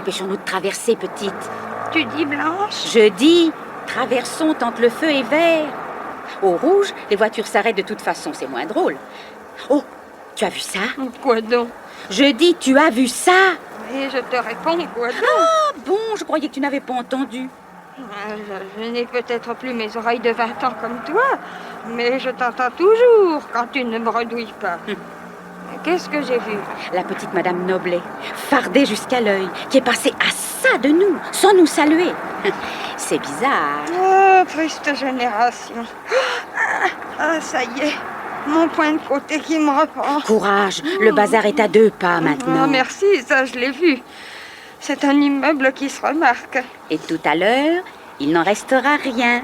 dépêchons-nous de traverser, petite. Tu dis Blanche? Je dis, traversons tant que le feu est vert. Au rouge, les voitures s'arrêtent de toute façon, c'est moins drôle. Oh, tu as vu ça? Quoi donc? Je dis, tu as vu ça? Et je te réponds, quoi donc? Ah bon, je croyais que tu n'avais pas entendu. Je n'ai peut-être plus mes oreilles de 20 ans comme toi, mais je t'entends toujours quand tu ne bredouilles pas. Qu'est-ce que j'ai vu? La petite Madame Noblet, fardée jusqu'à l'œil, qui est passée à ça de nous, sans nous saluer. C'est bizarre. Oh, triste génération. Ça y est, mon point de côté qui me reprend. Courage, le bazar est à 2 pas maintenant. Oh, merci, ça je l'ai vu. C'est un immeuble qui se remarque. Et tout à l'heure, il n'en restera rien.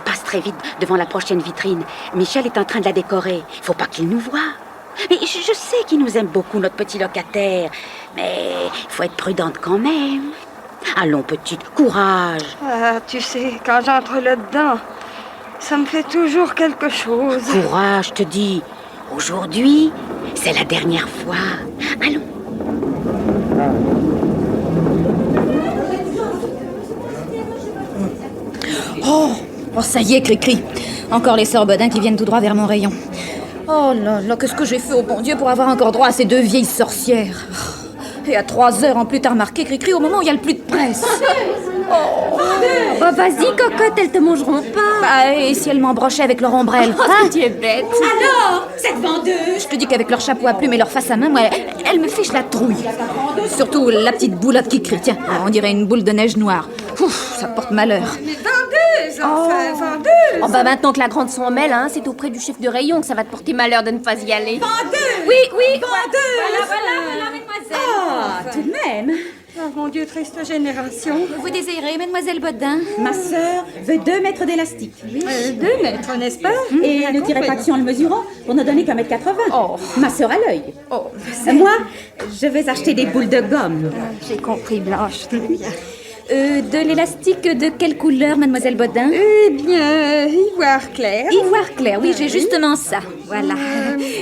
Passe très vite devant la prochaine vitrine. Michel est en train de la décorer. Faut pas qu'il nous voie. Mais je sais qu'il nous aime beaucoup, notre petit locataire. Mais il faut être prudente quand même. Allons, petite, courage. Ah, tu sais, quand j'entre là-dedans, ça me fait toujours quelque chose. Courage, je te dis. Aujourd'hui, c'est la dernière fois. Allons. Oh, ça y est, Cricri. Encore les sœurs Bodin qui viennent tout droit vers mon rayon. Oh là là, qu'est-ce que j'ai fait au bon Dieu pour avoir encore droit à ces 2 vieilles sorcières. Et à 3 heures en plus, t'as remarqué, Cricri, au moment où il n'y a le plus de presse. Oh, bah vas-y, cocotte, elles te mangeront pas. Bah, et si elles m'embrochaient avec leur ombrelle? Oh, tu es bête. Alors, cette vendeuse. Je te dis qu'avec leur chapeau à plumes et leur face à main, moi, elle me fiche la trouille. Surtout la petite boulotte qui crie. Tiens, on dirait une boule de neige noire. Ouf, ça porte malheur. Mais vendeuse, enfin, vendeuse. Oh bah maintenant que la grande s'en mêle, hein, c'est auprès du chef de rayon que ça va te porter malheur de ne pas y aller. Vendeuse. Oui, oui. Vendeuse. Voilà, mademoiselle. Ah, tout de même. Oh mon Dieu, triste génération. Vous désirez, mademoiselle Bodin? Ma sœur veut 2 mètres d'élastique. 2 mètres, n'est-ce pas? Et ne tirez pas dessus en le mesurant pour ne donner qu'un mètre 80. Oh. Ma sœur à l'œil. Oh, Moi, je vais acheter des boules de gomme. J'ai compris, Blanche. de l'élastique de quelle couleur, mademoiselle Bodin? Eh bien, ivoire clair. Ivoire clair, oui, j'ai justement ça. Voilà.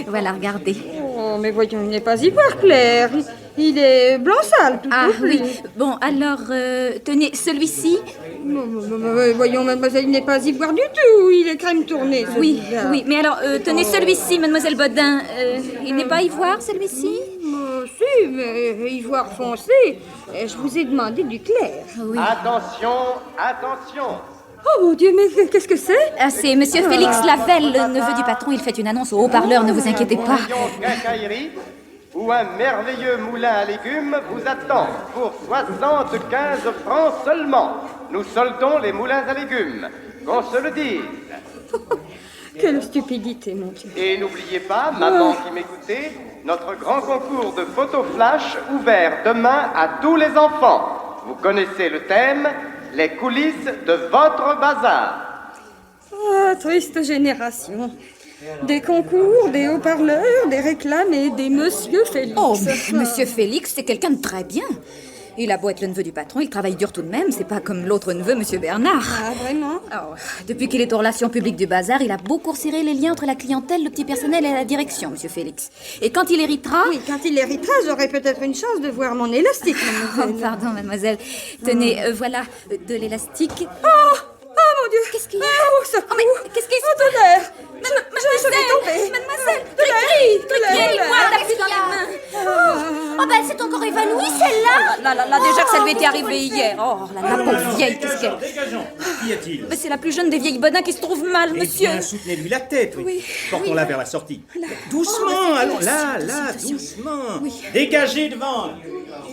Voilà, regardez. Oh, mais voyons, il n'est pas ivoire clair. Il est blanc sale, tout Ah au plus. oui. Bon, alors, tenez, celui-ci. Voyons, mademoiselle, il n'est pas ivoire du tout. Il est crème tournée. Oui, celui-là. oui. Mais alors, tenez celui-ci, mademoiselle Bodin. Il n'est pas ivoire, celui-ci? Si, mais ivoire foncé. Je vous ai demandé du clair. Oui. Attention, attention. Oh mon Dieu, mais qu'est-ce que c'est? Ah, c'est monsieur Félix Lavelle, le neveu du patron. Il fait une annonce au haut-parleur, ne vous inquiétez pas. Rayon quincaillerie, où un merveilleux moulin à légumes vous attend pour 75 francs seulement. Nous soldons les moulins à légumes, qu'on se le dise. Quelle stupidité, mon Dieu. Et n'oubliez pas, maman qui m'écoutez, notre grand concours de photo flash ouvert demain à tous les enfants. Vous connaissez le thème, les coulisses de votre bazar. Ah, triste génération. Des concours, des haut-parleurs, des réclames et des monsieur Félix. Oh, mais monsieur Félix, c'est quelqu'un de très bien. Il a beau être le neveu du patron, il travaille dur tout de même. C'est pas comme l'autre neveu, monsieur Bernard. Ah, vraiment? Oh, depuis qu'il est aux relations publiques du bazar, il a beaucoup resserré les liens entre la clientèle, le petit personnel et la direction, monsieur Félix. Et quand il héritera... Oui, quand il héritera, j'aurai peut-être une chance de voir mon élastique, Oh, mademoiselle. pardon, mademoiselle. Tenez, voilà, de l'élastique. Oh mon Dieu! Qu'est-ce qu'il y a? Oh, ça Oh, mais qu'est-ce qu'il se Oh, de l'air! Mademoiselle, je vais tomber. mademoiselle, De l'air! Cricri, moi, tapis dans les mains. Oh bah elle s'est encore évanouie celle-là. Là, déjà que ça lui était arrivé hier. Oh, la pauvre vieille, qu'est-ce qu'elle... Dégageons. Qu'y a-t-il? Mais c'est la plus jeune des vieilles Bodin qui se trouve mal, Eh monsieur. bien, soutenez-lui la tête, oui. Oui, Portons-la vers la sortie. Doucement, allons, là, doucement. Dégagez devant.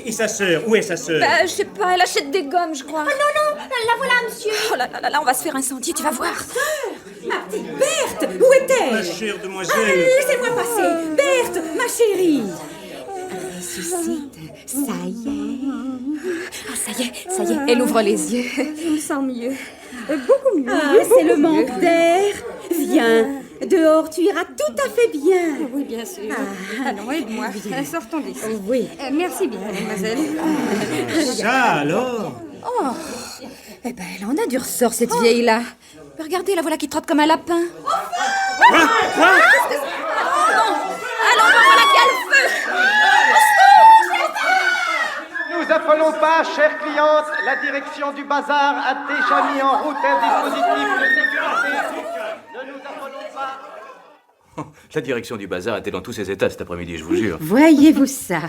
Et sa sœur, où est sa sœur? Bah, je sais pas, elle achète des gommes, je crois. Non, la voilà, monsieur. Oh là, on va se faire incendier, tu vas voir. Ma petite Berthe, où est-elle? Ma chère demoiselle. Laissez-moi passer. Berthe, ma chérie. Ressuscite, ça y est. Ah, ça y est, elle ouvre les yeux. Je me sens mieux. Beaucoup mieux. Ah, c'est le manque d'air. Viens, dehors, tu iras tout à fait bien. Oui, bien sûr. Allons, aide-moi. Sortons d'ici. Oui. Merci bien, mademoiselle. Ça alors? Oh, eh ben, elle en a du ressort, cette vieille-là. Regardez, la voilà qui trotte comme un lapin. Quoi? Allons, voilà qu'il y a le feu. Nous affolons pas, chères clientes. La direction du bazar a déjà mis en route un dispositif de sécurité. Ne nous affolons pas. La direction du bazar était dans tous ses états cet après-midi, je vous jure. Voyez-vous ça?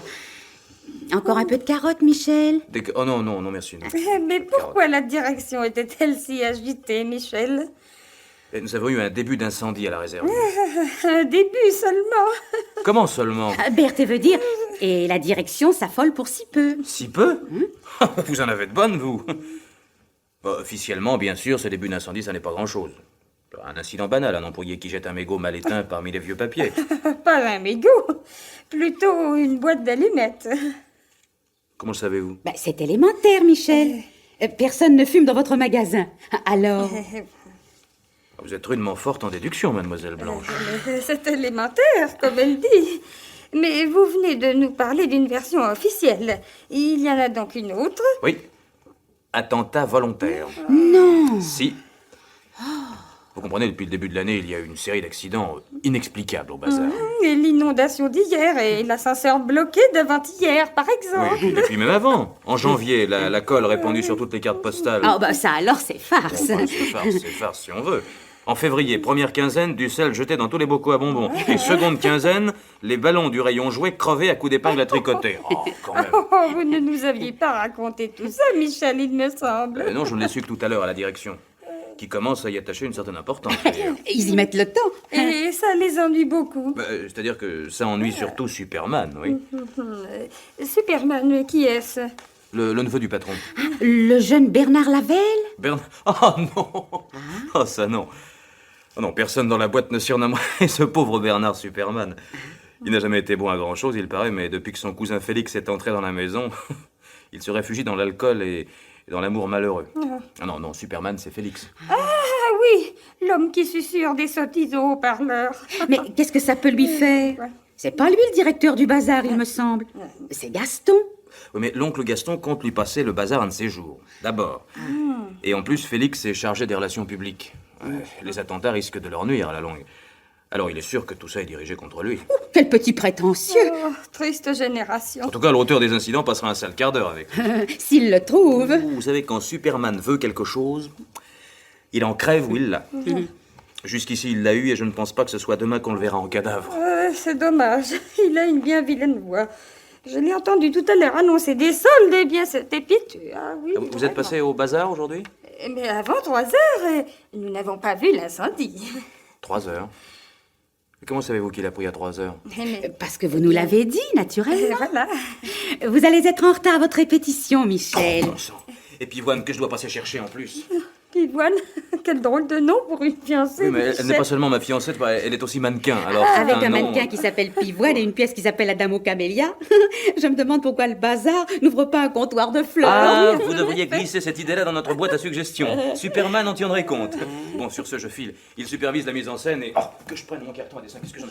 Encore un peu de carotte, Michel? Oh non, non, non, merci. Non. Mais pourquoi la direction était-elle si agitée, Michel? Et nous avons eu un début d'incendie à la réserve. Un début seulement. Comment seulement? Berthe veut dire, et la direction s'affole pour si peu. Si peu? Vous en avez de bonnes, vous. Bon, officiellement, bien sûr, ce début d'incendie, ça n'est pas grand-chose. Un incident banal, un employé qui jette un mégot mal éteint parmi les vieux papiers. Pas un mégot, plutôt une boîte d'allumettes. Comment le savez-vous? C'est élémentaire, Michel. Personne ne fume dans votre magasin. Alors? Vous êtes rudement forte en déduction, mademoiselle Blanche. C'est élémentaire, comme elle dit. Mais vous venez de nous parler d'une version officielle. Il y en a donc une autre? Oui. Attentat volontaire. Non. Si. Vous comprenez, depuis le début de l'année, il y a eu une série d'accidents inexplicables au bazar. Et l'inondation d'hier et l'ascenseur bloqué d'avant-hier, par exemple. Oui, et puis même avant. En janvier, la colle répandue sur toutes les cartes postales. Ah, ça alors, c'est farce. Bon, c'est farce si on veut. En février, première quinzaine, du sel jeté dans tous les bocaux à bonbons. Et seconde quinzaine, les ballons du rayon jouet crevés à coups d'épingle à tricoter. Oh, quand même. Oh, vous ne nous aviez pas raconté tout ça, Michel, il me semble. Non, je ne l'ai su que tout à l'heure à la direction, qui commence à y attacher une certaine importance, d'ailleurs. Ils y mettent le temps. Et ça les ennuie beaucoup. C'est-à-dire que ça ennuie surtout Superman, oui. Superman, qui est-ce? Le neveu du patron. Le jeune Bernard Lavelle? Bernard... Oh non. Oh, ça non. Oh non, personne dans la boîte ne surnommerait ce pauvre Bernard Superman. Il n'a jamais été bon à grand-chose, il paraît, mais depuis que son cousin Félix est entré dans la maison, il se réfugie dans l'alcool et dans l'amour malheureux. Ah non, non, Superman, c'est Félix. Ah oui, l'homme qui susurre des sottises au haut-parleur. Mais qu'est-ce que ça peut lui faire? C'est pas lui le directeur du bazar, il me semble. C'est Gaston. Oui, mais l'oncle Gaston compte lui passer le bazar un de ses jours, d'abord. Et en plus, Félix est chargé des relations publiques. Les attentats risquent de leur nuire à la longue. Alors il est sûr que tout ça est dirigé contre lui. Quel petit prétentieux. Oh, triste génération. En tout cas, l'auteur des incidents passera un sale quart d'heure avec. S'il le trouve. Vous savez, quand Superman veut quelque chose, il en crève ou il l'a. Jusqu'ici, il l'a eu et je ne pense pas que ce soit demain qu'on le verra en cadavre. C'est dommage, il a une bien vilaine voix. Je l'ai entendu tout à l'heure annoncer des soldes, eh bien c'était piteux. Ah, oui, vous êtes passé au bazar aujourd'hui? Mais avant 3 heures, nous n'avons pas vu l'incendie. 3 heures? Et comment savez-vous qu'il a pris à 3 heures? Parce que vous nous l'avez dit, naturellement. Voilà. Vous allez être en retard à votre répétition, Michel. Bon sang. Et Pivoine que je dois passer chercher en plus. Pivoine, quel drôle de nom pour une fiancée. Oui, mais elle n'est pas seulement ma fiancée, elle est aussi mannequin. Alors Avec un nom... mannequin qui s'appelle Pivoine et une pièce qui s'appelle la Dame aux Camélias. Je me demande pourquoi le bazar n'ouvre pas un comptoir de fleurs. Ah, vous devriez glisser cette idée-là dans notre boîte à suggestions. Superman en tiendrait compte. Bon, sur ce, je file. Il supervise la mise en scène et... Oh, que je prenne mon carton à dessin, qu'est-ce que j'en...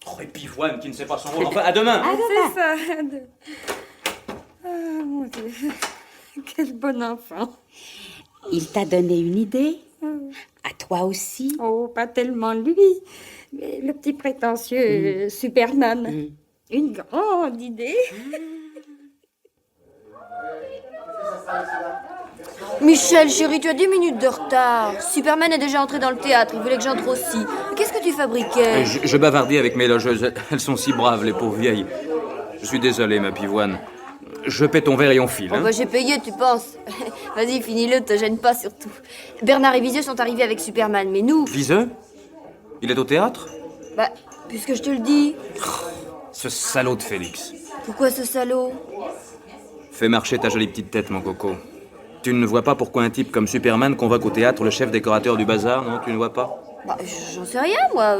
Oh, et Pivoine qui ne sait pas son rôle. Enfin, à demain. C'est ça. Ah, mon Dieu. Quel bon enfant. Il t'a donné une idée? À toi aussi? Oh, pas tellement lui, mais le petit prétentieux Superman. Une grande idée. Michel, chérie, tu as 10 minutes de retard. Superman est déjà entré dans le théâtre, il voulait que j'entre aussi. Qu'est-ce que tu fabriquais? Je bavardais avec mes logeuses. Elles sont si braves, les pauvres vieilles. Je suis désolé, ma Pivoine. Je paie ton verre et on file. Oh, j'ai payé, tu penses? Vas-y, finis-le, te gêne pas surtout. Bernard et Visieux sont arrivés avec Superman, mais nous... Viseux? Il est au théâtre? Puisque je te le dis. Ce salaud de Félix. Pourquoi ce salaud? Fais marcher ta jolie petite tête, mon coco. Tu ne vois pas pourquoi un type comme Superman convoque au théâtre le chef décorateur du bazar, non? Tu ne vois pas? J'en sais rien, moi.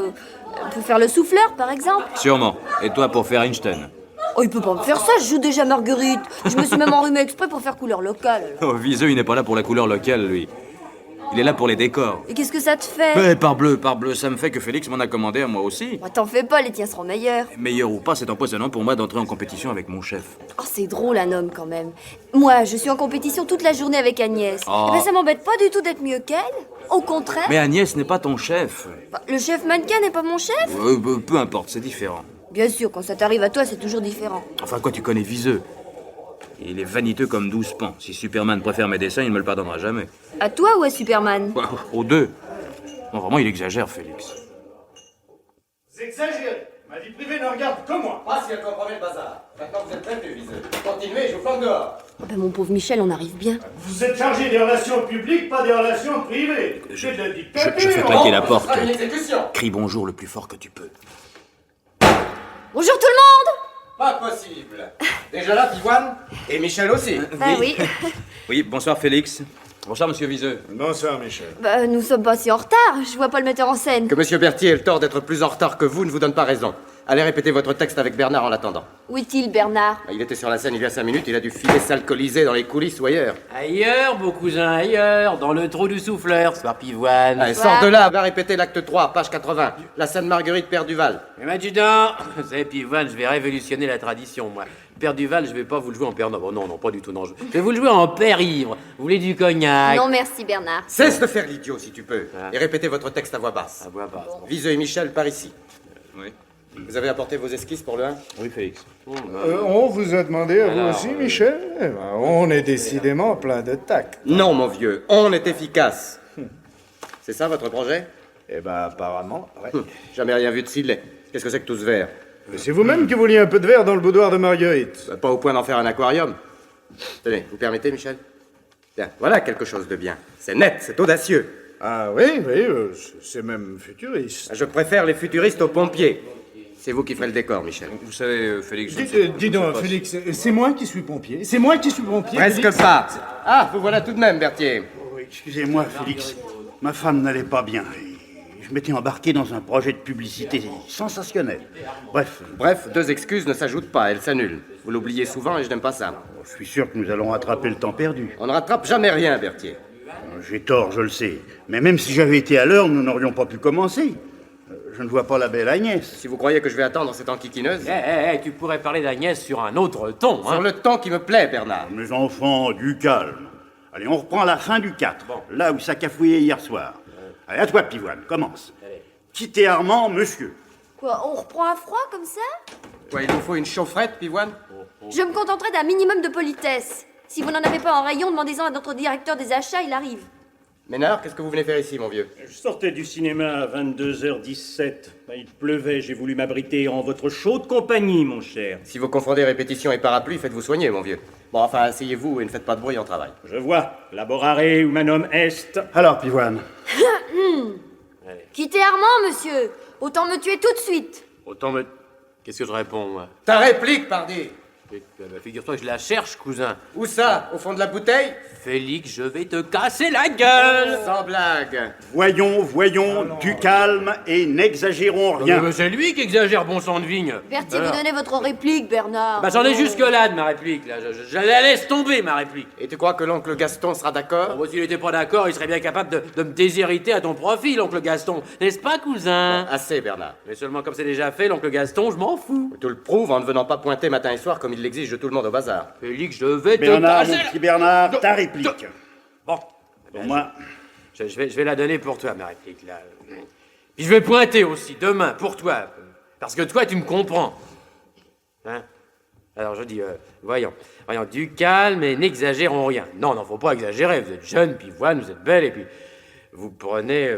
Pour faire le souffleur, par exemple. Sûrement. Et toi, pour faire Einstein? Oh, il peut pas me faire ça, je joue déjà Marguerite. Je me suis même enrhumée exprès pour faire couleur locale. Oh, Viseux, il n'est pas là pour la couleur locale, lui. Il est là pour les décors. Et qu'est-ce que ça te fait? Mais parbleu, ça me fait que Félix m'en a commandé à moi aussi. T'en fais pas, les tiens seront meilleurs. Meilleur ou pas, c'est empoisonnant pour moi d'entrer en compétition avec mon chef. Oh, c'est drôle, un homme, quand même. Moi, je suis en compétition toute la journée avec Agnès. Oh. Eh ben, ça m'embête pas du tout d'être mieux qu'elle. Au contraire. Mais Agnès n'est pas ton chef. Le chef mannequin n'est pas mon chef? Peu importe, c'est différent. Bien sûr, quand ça t'arrive à toi, c'est toujours différent. Enfin, quoi, tu connais Viseux. Il est vaniteux comme 12 pans. Si Superman préfère mes dessins, il ne me le pardonnera jamais. À toi ou à Superman? Bah, aux deux. Non, vraiment, il exagère, Félix. Vous exagérez. Ma vie privée ne regarde que moi. Pas si elle comprenait le bazar. Maintenant vous êtes prévenus, viseux. Continuez, je vous flanque dehors. Oh ben, mon pauvre Michel, on arrive bien. Vous êtes chargé des relations publiques, pas des relations privées. C'est de la dictature. Je fais claquer la porte. Ce sera une exécution. Crie bonjour le plus fort que tu peux. Bonjour tout le monde! Pas possible. Déjà là, Pivoine. Et Michel aussi. Bah oui. Oui, bonsoir, Félix. Bonsoir, monsieur Viseux. Bonsoir, Michel. Bah, nous sommes pas si en retard, je vois pas le metteur en scène. Que monsieur Berthier ait le tort d'être plus en retard que vous ne vous donne pas raison. Allez répéter votre texte avec Bernard en l'attendant. Où est-il, Bernard? Il était sur la scène il y a 5 minutes, il a dû filer s'alcooliser dans les coulisses ou ailleurs. Ailleurs, beau cousin, ailleurs, dans le trou du souffleur, soir Pivoine. Allez, sors de là, va répéter l'acte 3, page 80. La scène Marguerite Père Duval. Mais adjudant, vous savez, Pivoine, je vais révolutionner la tradition, moi. Père Duval, je vais pas vous le jouer en père... Non, non, pas du tout, non. Je vais vous le jouer en père ivre. Vous voulez du cognac? Non merci, Bernard. Cesse de faire l'idiot si tu peux. Ah. Et répétez votre texte à voix basse. À voix basse. Viseux et Michel par ici. Oui. Vous avez apporté vos esquisses pour le 1? Oui, Félix. On vous a demandé à vous Alors, aussi, Michel? Eh ben, on est décidément plein de tact. Non, mon vieux, on est efficace. C'est ça votre projet? Eh ben, apparemment, ouais. Jamais rien vu de Sidley. Qu'est-ce que c'est que tout ce verre? C'est vous-même qui vouliez un peu de verre dans le boudoir de Marguerite. Pas au point d'en faire un aquarium. Tenez, vous permettez, Michel? Tiens, voilà quelque chose de bien. C'est net, c'est audacieux. Ah oui, oui, c'est même futuriste. Je préfère les futuristes aux pompiers. C'est vous qui ferez le décor, Michel. Vous savez, Félix... Dis donc, Félix, c'est moi qui suis pompier. C'est moi qui suis pompier. Presque Félix. pas. Ah, vous voilà tout de même, Berthier. Oui, excusez-moi, Félix. Ma femme n'allait pas bien. Je m'étais embarqué dans un projet de publicité sensationnel. Bref, 2 excuses ne s'ajoutent pas, elles s'annulent. Vous l'oubliez souvent et je n'aime pas ça. Je suis sûr que nous allons rattraper le temps perdu. On ne rattrape jamais rien, Berthier. J'ai tort, je le sais. Mais même si j'avais été à l'heure, nous n'aurions pas pu commencer. Je ne vois pas la belle Agnès. Si vous croyez que je vais attendre cette enquiquineuse... Tu pourrais parler d'Agnès sur un autre ton, hein. Sur le ton qui me plaît, Bernard. Mes enfants, du calme. Allez, on reprend la fin du 4, là où ça cafouillait hier soir. Allez, à toi, Pivoine, commence. Quittez Armand, monsieur. Quoi, on reprend à froid comme ça? Quoi, il vous faut une chaufferette, Pivoine? Je me contenterai d'un minimum de politesse. Si vous n'en avez pas en rayon, demandez-en à notre directeur des achats, il arrive. Ménard, qu'est-ce que vous venez faire ici, mon vieux? Je sortais du cinéma à 22h17. Il pleuvait, j'ai voulu m'abriter en votre chaude compagnie, mon cher. Si vous confondez répétition et parapluie, faites-vous soigner, mon vieux. Bon, enfin, asseyez-vous et ne faites pas de bruit en travail. Je vois, laborare humanum est. Alors, Pivoine. Quittez Armand, monsieur. Autant me tuer tout de suite. Autant me... Qu'est-ce que je réponds, moi? Ta réplique, pardi! Figure-toi que je la cherche, cousin. Où ça? Au fond de la bouteille? Félix, je vais te casser la gueule! Sans blague. Voyons, du calme et n'exagérons rien. Mais c'est lui qui exagère, bon sang de vigne. Berthier, vous donnez votre réplique, Bernard. Bah j'en ai jusque-là de ma réplique, là. Je la laisse tomber, ma réplique. Et tu crois que l'oncle Gaston sera d'accord? Bon, s'il était pas d'accord, il serait bien capable de me déshériter à ton profit, l'oncle Gaston. N'est-ce pas, cousin? Assez, Bernard. Mais seulement comme c'est déjà fait, l'oncle Gaston, je m'en fous. Tu le prouves en ne venant pas pointer matin et soir comme il l'exige de tout le monde au bazar. Félix, je vais te Bernard, casser mon petit Bernard, ta réplique. Bon, Pour moi, je vais la donner pour toi, ma réplique, là. Puis je vais pointer aussi, demain, pour toi. Parce que toi, tu me comprends. Hein? Alors je dis, voyons, du calme et n'exagérons rien. Non, faut pas exagérer, vous êtes jeune, puis voilà, vous êtes belle, et puis vous prenez...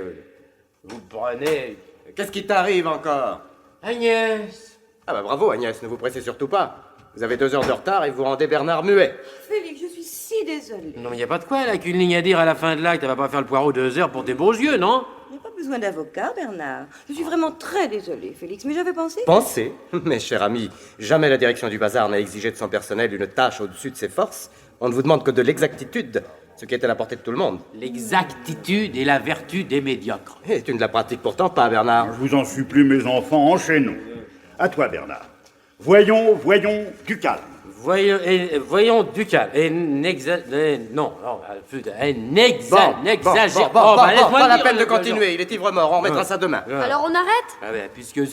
Qu'est-ce qui t'arrive encore? Agnès. Ah bah bravo, Agnès, ne vous pressez surtout pas. Vous avez 2 heures de retard et vous rendez Bernard muet. Félix, je suis si désolée. Non, mais y a pas de quoi, là, qu'une ligne à dire à la fin de l'acte, elle va pas faire le poireau 2 heures pour tes beaux yeux, non? Il n'y a pas besoin d'avocat, Bernard. Je suis vraiment très désolée, Félix, mais j'avais pensé... Pensez, mes chers amis, jamais la direction du bazar n'a exigé de son personnel une tâche au-dessus de ses forces. On ne vous demande que de l'exactitude, ce qui est à la portée de tout le monde. L'exactitude est la vertu des médiocres. Et tu ne la pratiques pourtant pas, Bernard. je vous en supplie, mes enfants, enchaînons. À toi, Bernard. Voyons, du calme. Voyons du calme. Et n'exagère. N'exagère. Pas la peine de continuer, il est ivre mort, on remettra ça demain. Alors on arrête? Ah ben, puisque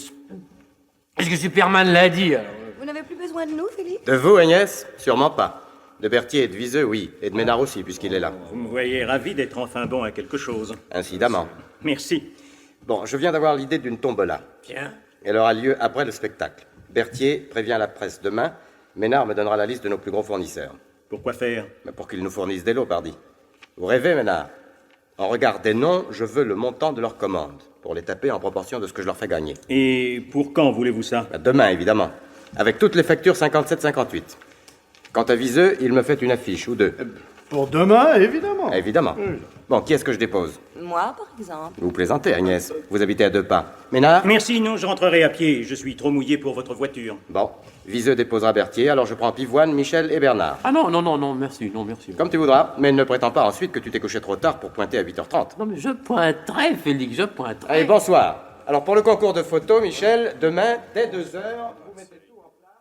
Superman l'a dit, alors. Vous n'avez plus besoin de nous, Félix? De vous, Agnès? Sûrement pas. De Berthier et de Viseux, oui. Et de Ménard aussi, puisqu'il est là. Vous me voyez ravi d'être enfin bon à quelque chose. Incidemment. Merci. Bon, je viens d'avoir l'idée d'une tombola. Tiens. Elle aura lieu après le spectacle. Berthier prévient la presse demain Ménard me donnera la liste de nos plus gros fournisseurs. Pourquoi faire? Mais pour qu'ils nous fournissent des lots, pardi. Vous rêvez, Ménard? En regard des noms, je veux le montant de leurs commandes, pour les taper en proportion de ce que je leur fais gagner. Et pour quand voulez-vous ça? Demain, évidemment. Avec toutes les factures 57-58. Quant à Viseux, il me fait une affiche, ou deux. Pour demain, évidemment. Évidemment. Bon, qui est-ce que je dépose? Moi, par exemple. Vous plaisantez, Agnès. Vous habitez à 2 pas. Ménard? Merci, non, je rentrerai à pied. Je suis trop mouillé pour votre voiture. Bon. Viseux déposera Berthier, alors je prends Pivoine, Michel et Bernard. Ah non, merci, merci. Comme tu voudras, mais ne prétends pas ensuite que tu t'es couché trop tard pour pointer à 8h30. Non, mais je pointerai, Félix, je pointerai. Allez, bonsoir. Alors, pour le concours de photos, Michel, demain, dès 2h, vous mettez tout en place.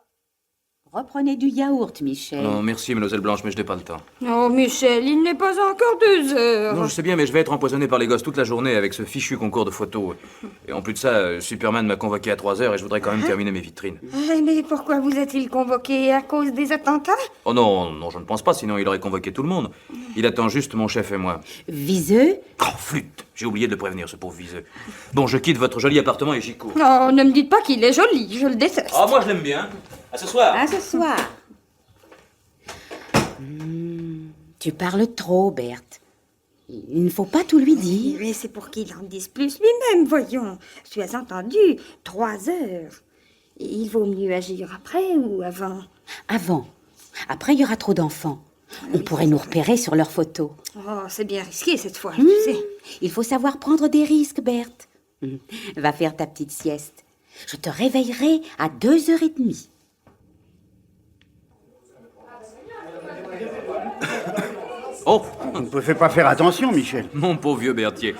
Reprenez du yaourt, Michel. Non, merci, mademoiselle Blanche, mais je n'ai pas le temps. Oh, Michel, il n'est pas encore 2 heures. Non, je sais bien, mais je vais être empoisonné par les gosses toute la journée avec ce fichu concours de photos. Et en plus de ça, Superman m'a convoqué à 3h et je voudrais quand même terminer mes vitrines. Mais pourquoi vous a-t-il convoqué? À cause des attentats? Oh non, je ne pense pas, sinon il aurait convoqué tout le monde. Il attend juste mon chef et moi. Viseux? Oh, flûte! J'ai oublié de le prévenir, ce pauvre viseux. Bon, je quitte votre joli appartement et j'y cours. Oh, ne me dites pas qu'il est joli, je le déteste. Oh, moi je l'aime bien. À ce soir. À ce soir. Tu parles trop, Berthe. Il ne faut pas tout lui dire. Mais c'est pour qu'il en dise plus lui-même, voyons. Tu as entendu, 3 heures. Il vaut mieux agir après ou avant? Avant. Après, il y aura trop d'enfants. On pourrait nous repérer sur leurs photos. Oh, c'est bien risqué cette fois, tu sais. Il faut savoir prendre des risques, Berthe. Va faire ta petite sieste. Je te réveillerai à 2h30. Oh! Vous ne pouvez pas faire attention, Michel. Mon pauvre vieux Berthier.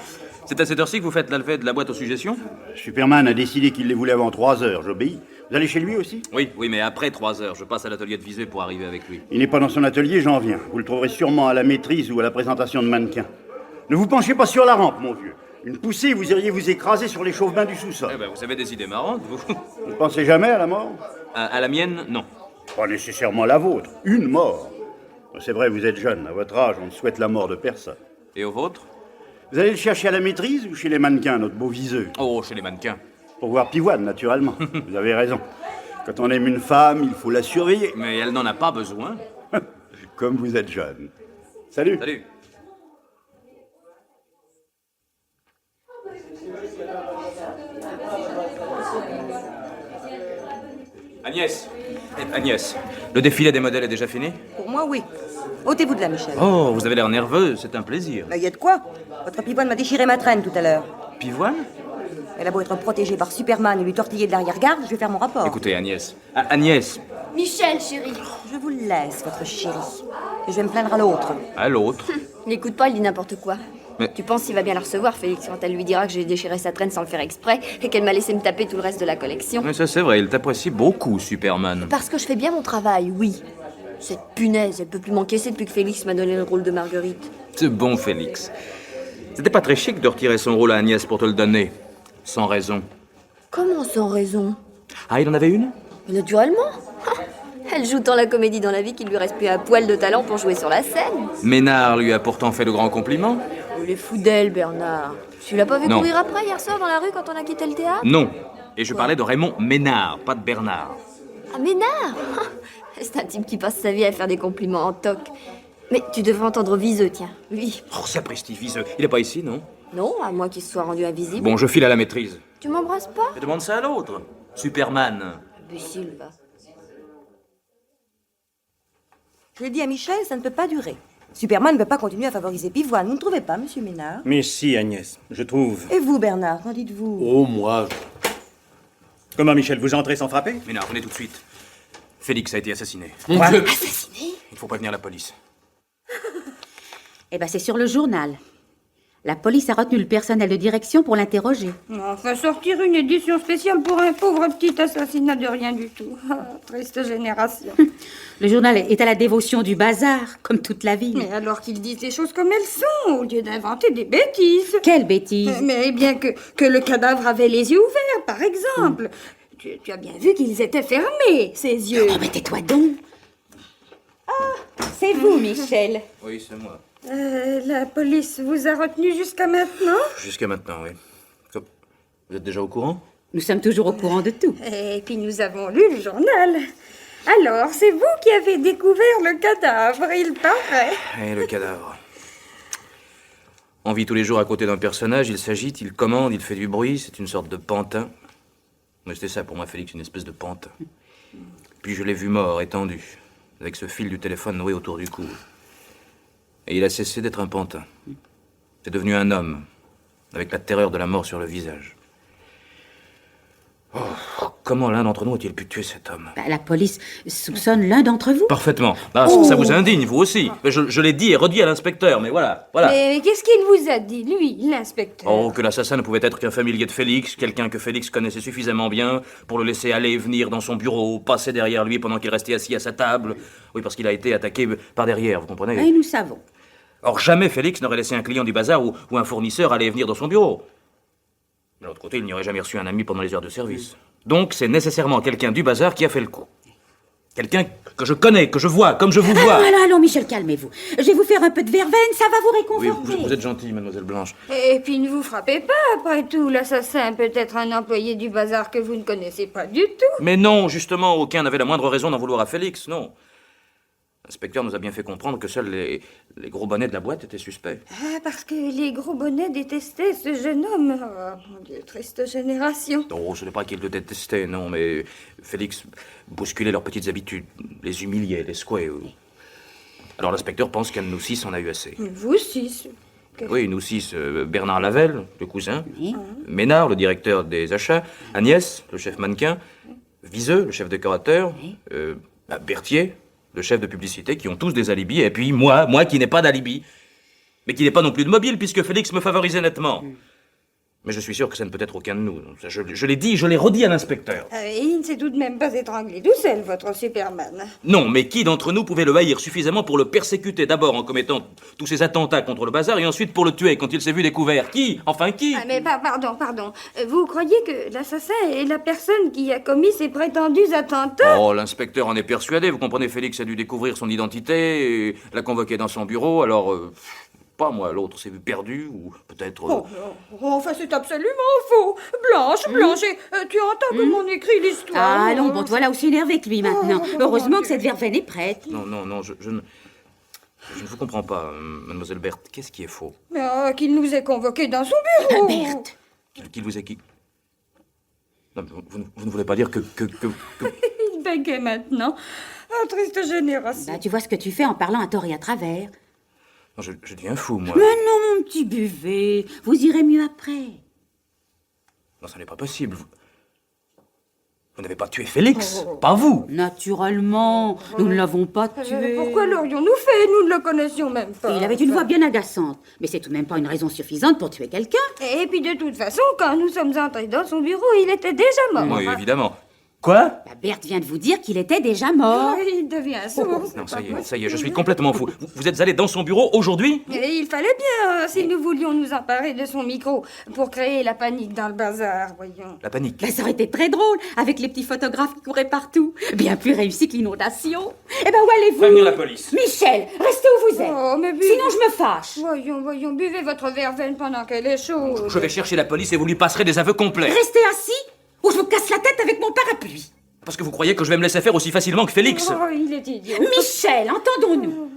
C'est à cette heure-ci que vous faites la levée de la boîte aux suggestions? Superman a décidé qu'il les voulait avant 3 heures, j'obéis. Vous allez chez lui aussi? Oui, mais après 3 heures, je passe à l'atelier de Viseux pour arriver avec lui. Il n'est pas dans son atelier, j'en viens. Vous le trouverez sûrement à la maîtrise ou à la présentation de mannequins. Ne vous penchez pas sur la rampe, mon vieux. Une poussée, vous iriez vous écraser sur les chauffe-bains du sous-sol. Eh ben, vous avez des idées marrantes, vous. Vous ne pensez jamais à la mort? À la mienne, non. Pas nécessairement la vôtre. Une mort. C'est vrai, vous êtes jeune. À votre âge, on ne souhaite la mort de personne. Et au vôtre? Vous allez le chercher à la maîtrise ou chez les mannequins, notre beau viseux? Oh, chez les mannequins. Pour voir Pivoine, naturellement. Vous avez raison. Quand on aime une femme, il faut la surveiller. Mais elle n'en a pas besoin. Comme vous êtes jeune. Salut. Salut. Agnès, le défilé des modèles est déjà fini? Pour moi, oui. Ôtez-vous de là, Michel. Oh, vous avez l'air nerveux, c'est un plaisir. Il y a de quoi? Votre pivoine m'a déchiré ma traîne tout à l'heure. Pivoine? Elle a beau être protégée par Superman et lui tortiller de l'arrière-garde, je vais faire mon rapport. Écoutez, Agnès. Agnès. Michel, chérie. Je vous laisse, votre chérie. Et je vais me plaindre à l'autre. À l'autre? N'écoute pas, il dit n'importe quoi. Mais- Tu penses qu'il va bien la recevoir, Félix, quand elle lui dira que j'ai déchiré sa traîne sans le faire exprès et qu'elle m'a laissé me taper tout le reste de la collection? Mais ça, c'est vrai, il t'apprécie beaucoup, Superman. Parce que je fais bien mon travail, oui. Cette punaise, elle peut plus m'encaisser depuis que Félix m'a donné le rôle de Marguerite. C'est bon, Félix. C'était pas très chic de retirer son rôle à Agnès pour te le donner. Sans raison. Comment sans raison? Ah, il en avait une? Naturellement. Elle joue tant la comédie dans la vie qu'il lui reste plus un poil de talent pour jouer sur la scène. Ménard lui a pourtant fait de grands compliments. Il est fou d'elle, Bernard. Tu l'as pas vu Non. courir après hier soir dans la rue quand on a quitté le théâtre? Non. Et je parlais de Raymond Ménard, pas de Bernard. Ah, Ménard. C'est un type qui passe sa vie à faire des compliments en toc. Mais tu devrais entendre Viseux, tiens. Lui. Oh, sapristi, Viseux. Il est pas ici, non? Non, à moins qu'il se soit rendu invisible. Bon, je file à la maîtrise. Tu m'embrasses pas? Mais demande ça à l'autre. Superman. Imbécile, va. Je l'ai dit à Michel, ça ne peut pas durer. Superman ne peut pas continuer à favoriser Pivoine. Vous ne trouvez pas, monsieur Ménard? Mais si, Agnès, je trouve. Et vous, Bernard, qu'en dites-vous? Oh, moi. Comment, Michel, vous entrez sans frapper? Ménard, venez tout de suite. Félix a été assassiné. Mon Dieu. Assassiné? Il faut prévenir la police. Eh ben, c'est sur le journal. La police a retenu le personnel de direction pour l'interroger. Enfin, sortir une édition spéciale pour un pauvre petit assassinat de rien du tout. Ah, triste génération. Le journal est à la dévotion du bazar, comme toute la ville. Mais alors qu'ils disent les choses comme elles sont, au lieu d'inventer des bêtises. Quelle bêtise! Mais bien que le cadavre avait les yeux ouverts, par exemple. Tu as bien vu qu'ils étaient fermés, ses yeux. Oh, mais tais-toi donc! Ah, c'est vous, Michel. Oui, c'est moi. La police vous a retenu jusqu'à maintenant? Jusqu'à maintenant, oui. Vous êtes déjà au courant? Nous sommes toujours au courant de tout. Et puis nous avons lu le journal. Alors, c'est vous qui avez découvert le cadavre, il paraît. Et le cadavre. On vit tous les jours à côté d'un personnage, il s'agite, il commande, il fait du bruit, c'est une sorte de pantin. Mais c'était ça pour moi, Félix, une espèce de pantin. Puis je l'ai vu mort, étendu, avec ce fil du téléphone noué autour du cou. Et il a cessé d'être un pantin. C'est devenu un homme, avec la terreur de la mort sur le visage. Oh, comment l'un d'entre nous a-t-il pu tuer cet homme? La police soupçonne l'un d'entre vous. Parfaitement. Ah, ça vous indigne, vous aussi. Je l'ai dit et redit à l'inspecteur, mais voilà. Mais qu'est-ce qu'il vous a dit, lui, l'inspecteur? Oh, que l'assassin ne pouvait être qu'un familier de Félix, quelqu'un que Félix connaissait suffisamment bien pour le laisser aller et venir dans son bureau, passer derrière lui pendant qu'il restait assis à sa table. Oui, parce qu'il a été attaqué par derrière, vous comprenez? Et nous savons. Or, jamais Félix n'aurait laissé un client du bazar ou un fournisseur aller et venir dans son bureau. De l'autre côté, il n'y aurait jamais reçu un ami pendant les heures de service. Donc, c'est nécessairement quelqu'un du bazar qui a fait le coup. Quelqu'un que je connais, que je vois, comme je vous vois. Allons, Michel, calmez-vous. Je vais vous faire un peu de verveine, ça va vous réconforter. Oui, vous êtes gentille, mademoiselle Blanche. Et puis ne vous frappez pas, après tout. L'assassin peut être un employé du bazar que vous ne connaissez pas du tout. Mais non, justement, aucun n'avait la moindre raison d'en vouloir à Félix, non. L'inspecteur nous a bien fait comprendre que seuls les gros bonnets de la boîte étaient suspects. Ah, parce que les gros bonnets détestaient ce jeune homme. Oh, mon Dieu, triste génération. Oh, ce n'est pas qu'ils le détestaient, non, mais Félix bousculait leurs petites habitudes, les humiliait, les secouait. Alors l'inspecteur pense qu'un de nous six en a eu assez. Vous six? Oui, nous six, Bernard Lavelle, le cousin, Ménard, le directeur des achats, Agnès, le chef mannequin, Viseux, le chef décorateur, Berthier, le chef de publicité, qui ont tous des alibis, et puis moi qui n'ai pas d'alibi, mais qui n'ai pas non plus de mobile, puisque Félix me favorisait nettement. Mais je suis sûr que ça ne peut être aucun de nous. Je l'ai dit, je l'ai redit à l'inspecteur. Il ne s'est tout de même pas étranglé tout seul, votre Superman. Non, mais qui d'entre nous pouvait le haïr suffisamment pour le persécuter d'abord en commettant tous ces attentats contre le bazar et ensuite pour le tuer quand il s'est vu découvert? Qui? Enfin, qui? Mais pardon. Vous croyez que l'assassin est la personne qui a commis ces prétendus attentats? Oh, l'inspecteur en est persuadé. Vous comprenez, Félix a dû découvrir son identité, et l'a convoqué dans son bureau, alors... pas moi, l'autre s'est vu perdu, ou peut-être... Enfin, c'est absolument faux. Blanche, tu entends comment on écrit l'histoire? Allons, bon, toi là aussi énervé que lui maintenant. Heureusement que cette verveine est prête. Non, je ne vous comprends pas, mademoiselle Berthe. Qu'est-ce qui est faux? Qu'il nous ait convoqués dans son bureau. Berthe! Qu'il vous ait qui? Non, vous ne voulez pas dire que... Il bégait maintenant. Oh, triste génération. Tu vois ce que tu fais en parlant à tort et à travers. Non, je deviens fou, moi. Mais non, mon petit buvez. Vous irez mieux après. Non, ça n'est pas possible. Vous n'avez pas tué Félix, pas vous. Naturellement, nous ne l'avons pas tué. Pourquoi l'aurions-nous fait? Nous ne le connaissions même pas. Il avait une voix bien agaçante, mais c'est tout de même pas une raison suffisante pour tuer quelqu'un. Et puis de toute façon, quand nous sommes entrés dans son bureau, il était déjà mort. Oui, évidemment. Quoi? La Berthe vient de vous dire qu'il était déjà mort. Il devient sourd. Non, ça y est, je suis complètement fou. Vous êtes allé dans son bureau aujourd'hui? Et il fallait bien, si nous voulions nous emparer de son micro, pour créer la panique dans le bazar, voyons. La panique? Ça aurait été très drôle, avec les petits photographes qui couraient partout. Bien plus réussi que l'inondation. Eh ben, où allez-vous? Prévenir la police. Michel, restez où vous êtes. Oh, mais sinon je me fâche. Voyons, buvez votre verveine pendant qu'elle est chaude. Je vais chercher la police et vous lui passerez des aveux complets. Restez assis, ou je vous casse la tête avec mon parapluie. Parce que vous croyez que je vais me laisser faire aussi facilement que Félix? Oh, il est idiot. Michel, entendons-nous.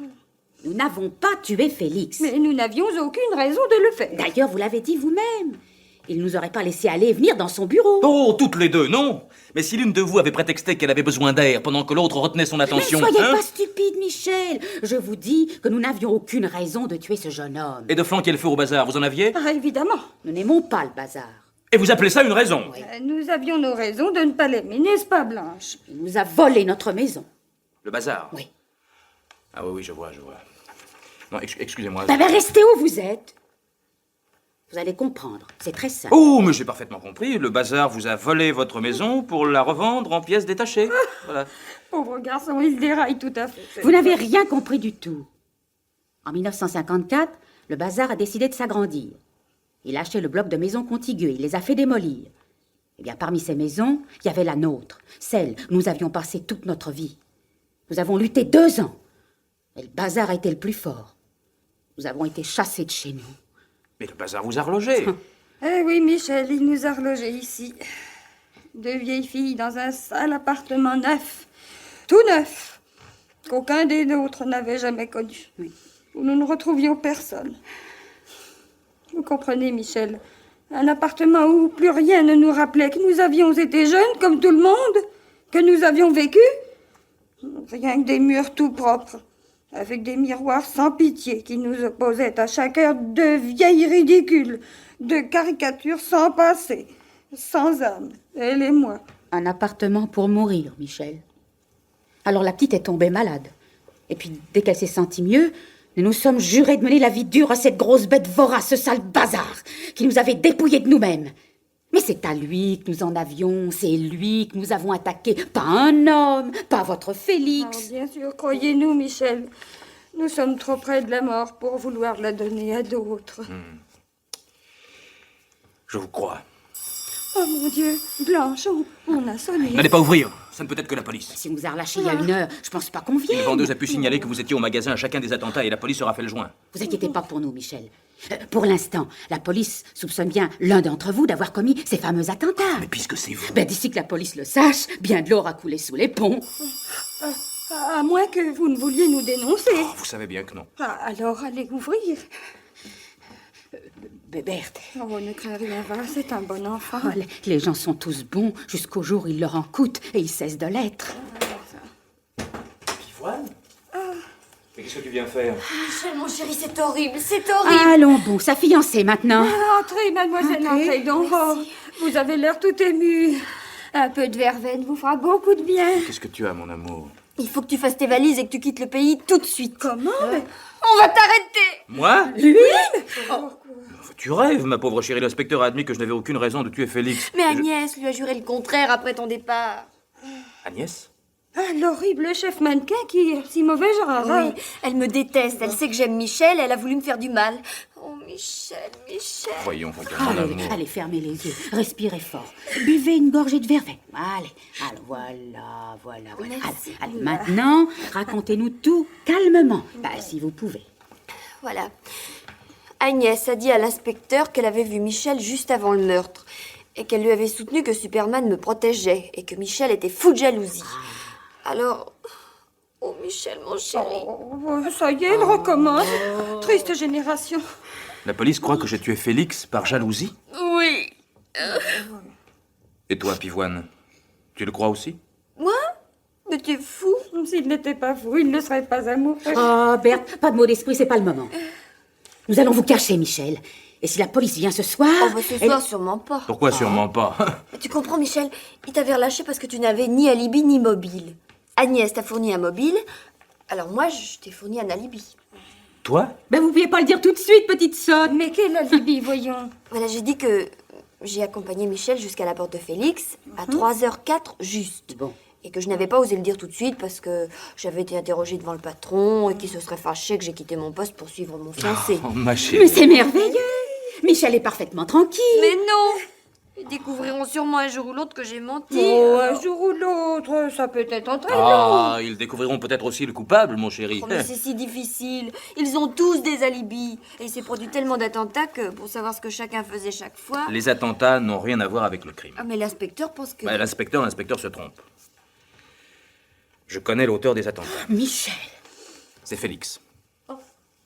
Nous n'avons pas tué Félix. Mais nous n'avions aucune raison de le faire. D'ailleurs, vous l'avez dit vous-même. Il nous aurait pas laissé aller et venir dans son bureau. Oh, toutes les deux, non. Mais si l'une de vous avait prétexté qu'elle avait besoin d'air pendant que l'autre retenait son attention... Mais soyez pas stupide, Michel. Je vous dis que nous n'avions aucune raison de tuer ce jeune homme. Et de flanquer le feu au bazar, vous en aviez? Évidemment. Nous n'aimons pas le bazar. Et vous appelez ça une raison? Nous avions nos raisons de ne pas l'aimer, n'est-ce pas, Blanche? Il nous a volé notre maison. Le bazar? Oui. Ah oui, je vois. Non, excusez-moi. Ben, restez où vous êtes. Vous allez comprendre, c'est très simple. Oh, mais j'ai parfaitement compris. Le bazar vous a volé votre maison pour la revendre en pièces détachées. Voilà. Pauvre garçon, il se déraille tout à fait. Vous n'avez rien compris du tout. En 1954, le bazar a décidé de s'agrandir. Il a acheté le bloc de maisons contiguës, il les a fait démolir. Eh bien, parmi ces maisons, il y avait la nôtre, celle où nous avions passé toute notre vie. Nous avons lutté 2 ans. Et le bazar a été le plus fort. Nous avons été chassés de chez nous. Mais le bazar vous a relogé. Eh oui, Michel, il nous a relogés ici. 2 vieilles filles dans un sale appartement neuf. tout neuf, qu'aucun des nôtres n'avait jamais connu. Oui. Où nous ne retrouvions personne. Vous comprenez, Michel? Un appartement où plus rien ne nous rappelait que nous avions été jeunes comme tout le monde, que nous avions vécu. Rien que des murs tout propres, avec des miroirs sans pitié qui nous opposaient à chaque heure de vieilles ridicules, de caricatures sans passé, sans âme, elle et moi. Un appartement pour mourir, Michel. Alors la petite est tombée malade. Et puis, dès qu'elle s'est sentie mieux, nous nous sommes jurés de mener la vie dure à cette grosse bête vorace, ce sale bazar, qui nous avait dépouillés de nous-mêmes. Mais c'est à lui que nous en avions, c'est lui que nous avons attaqué, pas un homme, pas votre Félix. Oh, bien sûr, croyez-nous, Michel. Nous sommes trop près de la mort pour vouloir la donner à d'autres. Je vous crois. Oh mon Dieu, Blanche, on a sonné. N'allez pas ouvrir, ça ne peut être que la police. Si on nous a relâchés il y a 1 heure, je pense pas qu'on vienne. Une vendeuse a pu signaler que vous étiez au magasin à chacun des attentats et la police aura fait le joint. Vous inquiétez pas pour nous, Michel. Pour l'instant, la police soupçonne bien l'un d'entre vous d'avoir commis ces fameux attentats. Mais puisque c'est vous... D'ici que la police le sache, bien de l'eau aura coulé sous les ponts. À moins que vous ne vouliez nous dénoncer. Oh, vous savez bien que non. Alors, allez ouvrir. Berthe. Oh, ne crains rien, va, c'est un bon enfant. Oh, les gens sont tous bons jusqu'au jour où il leur en coûte et ils cessent de l'être. Pivoine Mais qu'est-ce que tu viens faire? Michel, mon chéri, c'est horrible, c'est horrible. Allons bon, sa fiancée maintenant. Entrez, mademoiselle, entrez donc. Oh, vous avez l'air tout émue. Un peu de verveine vous fera beaucoup de bien. Qu'est-ce que tu as, mon amour? Il faut que tu fasses tes valises et que tu quittes le pays tout de suite. Comment? On va t'arrêter. Moi? Lui? Tu rêves, ma pauvre chérie. L'inspecteur a admis que je n'avais aucune raison de tuer Félix. Mais Agnès lui a juré le contraire après ton départ. Agnès? L'horrible chef mannequin qui est si mauvais genre. Oui, elle me déteste. Elle sait que j'aime Michel. Elle a voulu me faire du mal. Oh, Michel, Michel. Voyons, regarde, mon Allez, amour. allez, fermez les yeux, respirez fort. Buvez une gorgée de verveine. Allez, voilà. Merci. Allez, maintenant, racontez-nous tout calmement, si vous pouvez. Voilà. Agnès a dit à l'inspecteur qu'elle avait vu Michel juste avant le meurtre et qu'elle lui avait soutenu que Superman me protégeait et que Michel était fou de jalousie. Alors... Oh, Michel, mon chéri. Oh, ça y est, elle recommence. Triste génération. La police croit que j'ai tué Félix par jalousie? Oui. Et toi, Pivoine? Tu le crois aussi? Moi? Mais t'es fou. S'il n'était pas fou, il ne serait pas amoureux. Oh, Berthe, pas de mots d'esprit, c'est pas le moment. Nous allons vous cacher, Michel. Et si la police vient ce soir... Ce soir, sûrement pas. Pourquoi sûrement pas? Tu comprends, Michel? Il t'avait relâché parce que tu n'avais ni alibi ni mobile. Agnès t'a fourni un mobile, alors moi, je t'ai fourni un alibi. Toi? Vous pouviez pas le dire tout de suite, petite sotte. Mais quel alibi, voyons. Voilà, j'ai dit que j'ai accompagné Michel jusqu'à la porte de Félix à 3h04 juste. Bon. Et que je n'avais pas osé le dire tout de suite parce que j'avais été interrogée devant le patron et qu'il se serait fâché que j'ai quitté mon poste pour suivre mon fiancé. Oh, ma chérie. Mais c'est merveilleux. Michel est parfaitement tranquille. Mais non! Ils découvriront sûrement un jour ou l'autre que j'ai menti. Oh, un jour ou l'autre, ça peut être entre Ah, ils découvriront peut-être aussi le coupable, mon chéri. Oh, mais c'est si difficile. Ils ont tous des alibis. Et il s'est produit tellement d'attentats que pour savoir ce que chacun faisait chaque fois... Les attentats n'ont rien à voir avec le crime. Ah, mais l'inspecteur pense que... L'inspecteur se trompe. Je connais l'auteur des attentats. Michel. C'est Félix.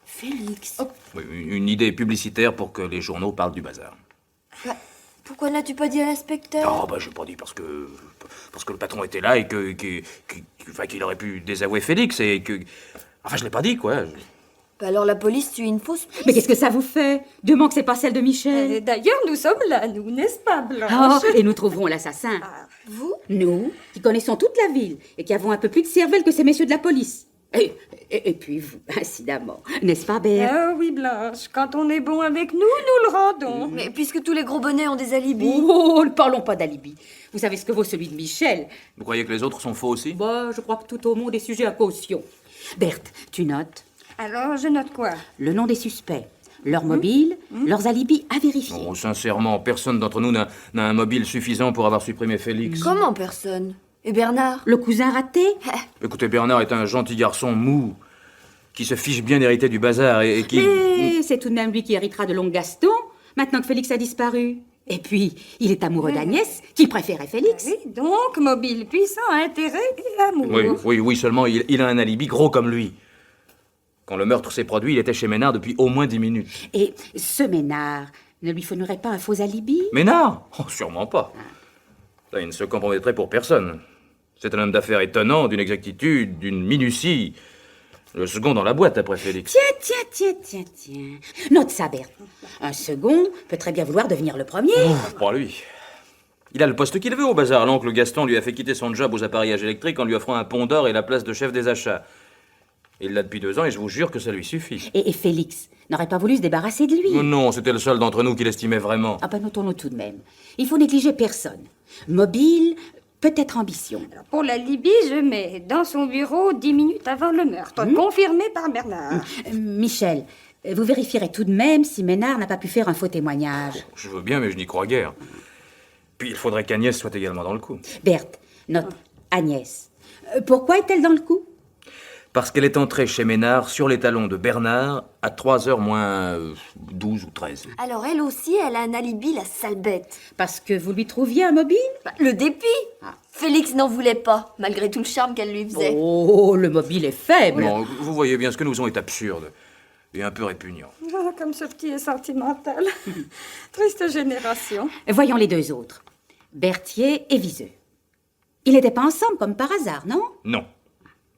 Félix. Oui, une idée publicitaire pour que les journaux parlent du bazar. Bah, pourquoi n'as-tu pas dit à l'inspecteur? Oh, j'ai pas dit parce que le patron était là et qu'il aurait pu désavouer Félix et que... Enfin, je l'ai pas dit, quoi. Bah alors la police suit une fausse piste. Mais qu'est-ce que ça vous fait? Demain que c'est pas celle de Michel. Et d'ailleurs, nous sommes là, nous, n'est-ce pas, Blanche? Et nous trouverons l'assassin. Vous? Nous, qui connaissons toute la ville et qui avons un peu plus de cervelle que ces messieurs de la police. Et puis vous, incidemment. N'est-ce pas, Berthe? Ah oui, Blanche, quand on est bon avec nous, nous le rendons. Mais puisque tous les gros bonnets ont des alibis... Oh, ne parlons pas d'alibi. Vous savez ce que vaut celui de Michel? Vous croyez que les autres sont faux aussi? Je crois que tout au monde est sujet à caution. Berthe, tu notes? Alors, je note quoi? Le nom des suspects, leur mobile, leurs alibis à vérifier. Non, sincèrement, personne d'entre nous n'a un mobile suffisant pour avoir supprimé Félix. Comment personne? Et Bernard? Le cousin raté? Écoutez, Bernard est un gentil garçon mou, qui se fiche bien d'hériter du bazar et qui... Mais c'est tout de même lui qui héritera de l'oncle Gaston, maintenant que Félix a disparu. Et puis, il est amoureux d'Agnès, qui préférait Félix. Oui, donc, mobile, puissant, intérêt et amour. Oui, seulement il a un alibi gros comme lui. Quand le meurtre s'est produit, il était chez Ménard depuis au moins 10 minutes. Et ce Ménard ne lui fournirait pas un faux alibi? Ménard? Oh, sûrement pas. Ça, il ne se compromettrait pour personne. C'est un homme d'affaires étonnant, d'une exactitude, d'une minutie. Le second dans la boîte après Félix. Tiens. Note ça, Berthe. Un second peut très bien vouloir devenir le premier. Oh, pas lui. Il a le poste qu'il veut au bazar. L'oncle Gaston lui a fait quitter son job aux appareillages électriques en lui offrant un pont d'or et la place de chef des achats. Il l'a depuis 2 ans et je vous jure que ça lui suffit. Et Félix n'aurait pas voulu se débarrasser de lui? Non, c'était le seul d'entre nous qui l'estimait vraiment. Ah ben, notons-le tout de même. Il faut négliger personne. Mobile, peut-être ambition. Alors, pour la Libye, je mets dans son bureau 10 minutes avant le meurtre, confirmé par Bernard. Michel, vous vérifierez tout de même si Ménard n'a pas pu faire un faux témoignage. Je veux bien, mais je n'y crois guère. Puis il faudrait qu'Agnès soit également dans le coup. Berthe, note Agnès. Pourquoi est-elle dans le coup? Parce qu'elle est entrée chez Ménard sur les talons de Bernard à 3h moins 12 ou 13. Alors elle aussi, elle a un alibi, la sale bête. Parce que vous lui trouviez un mobile? Le dépit. Félix n'en voulait pas, malgré tout le charme qu'elle lui faisait. Oh, le mobile est faible. Non, vous voyez bien, ce que nous faisons est absurde et un peu répugnant. Ah, comme ce petit est sentimental. Triste génération. Voyons les 2 autres. Berthier et Viseux. Ils n'étaient pas ensemble comme par hasard, non? Non.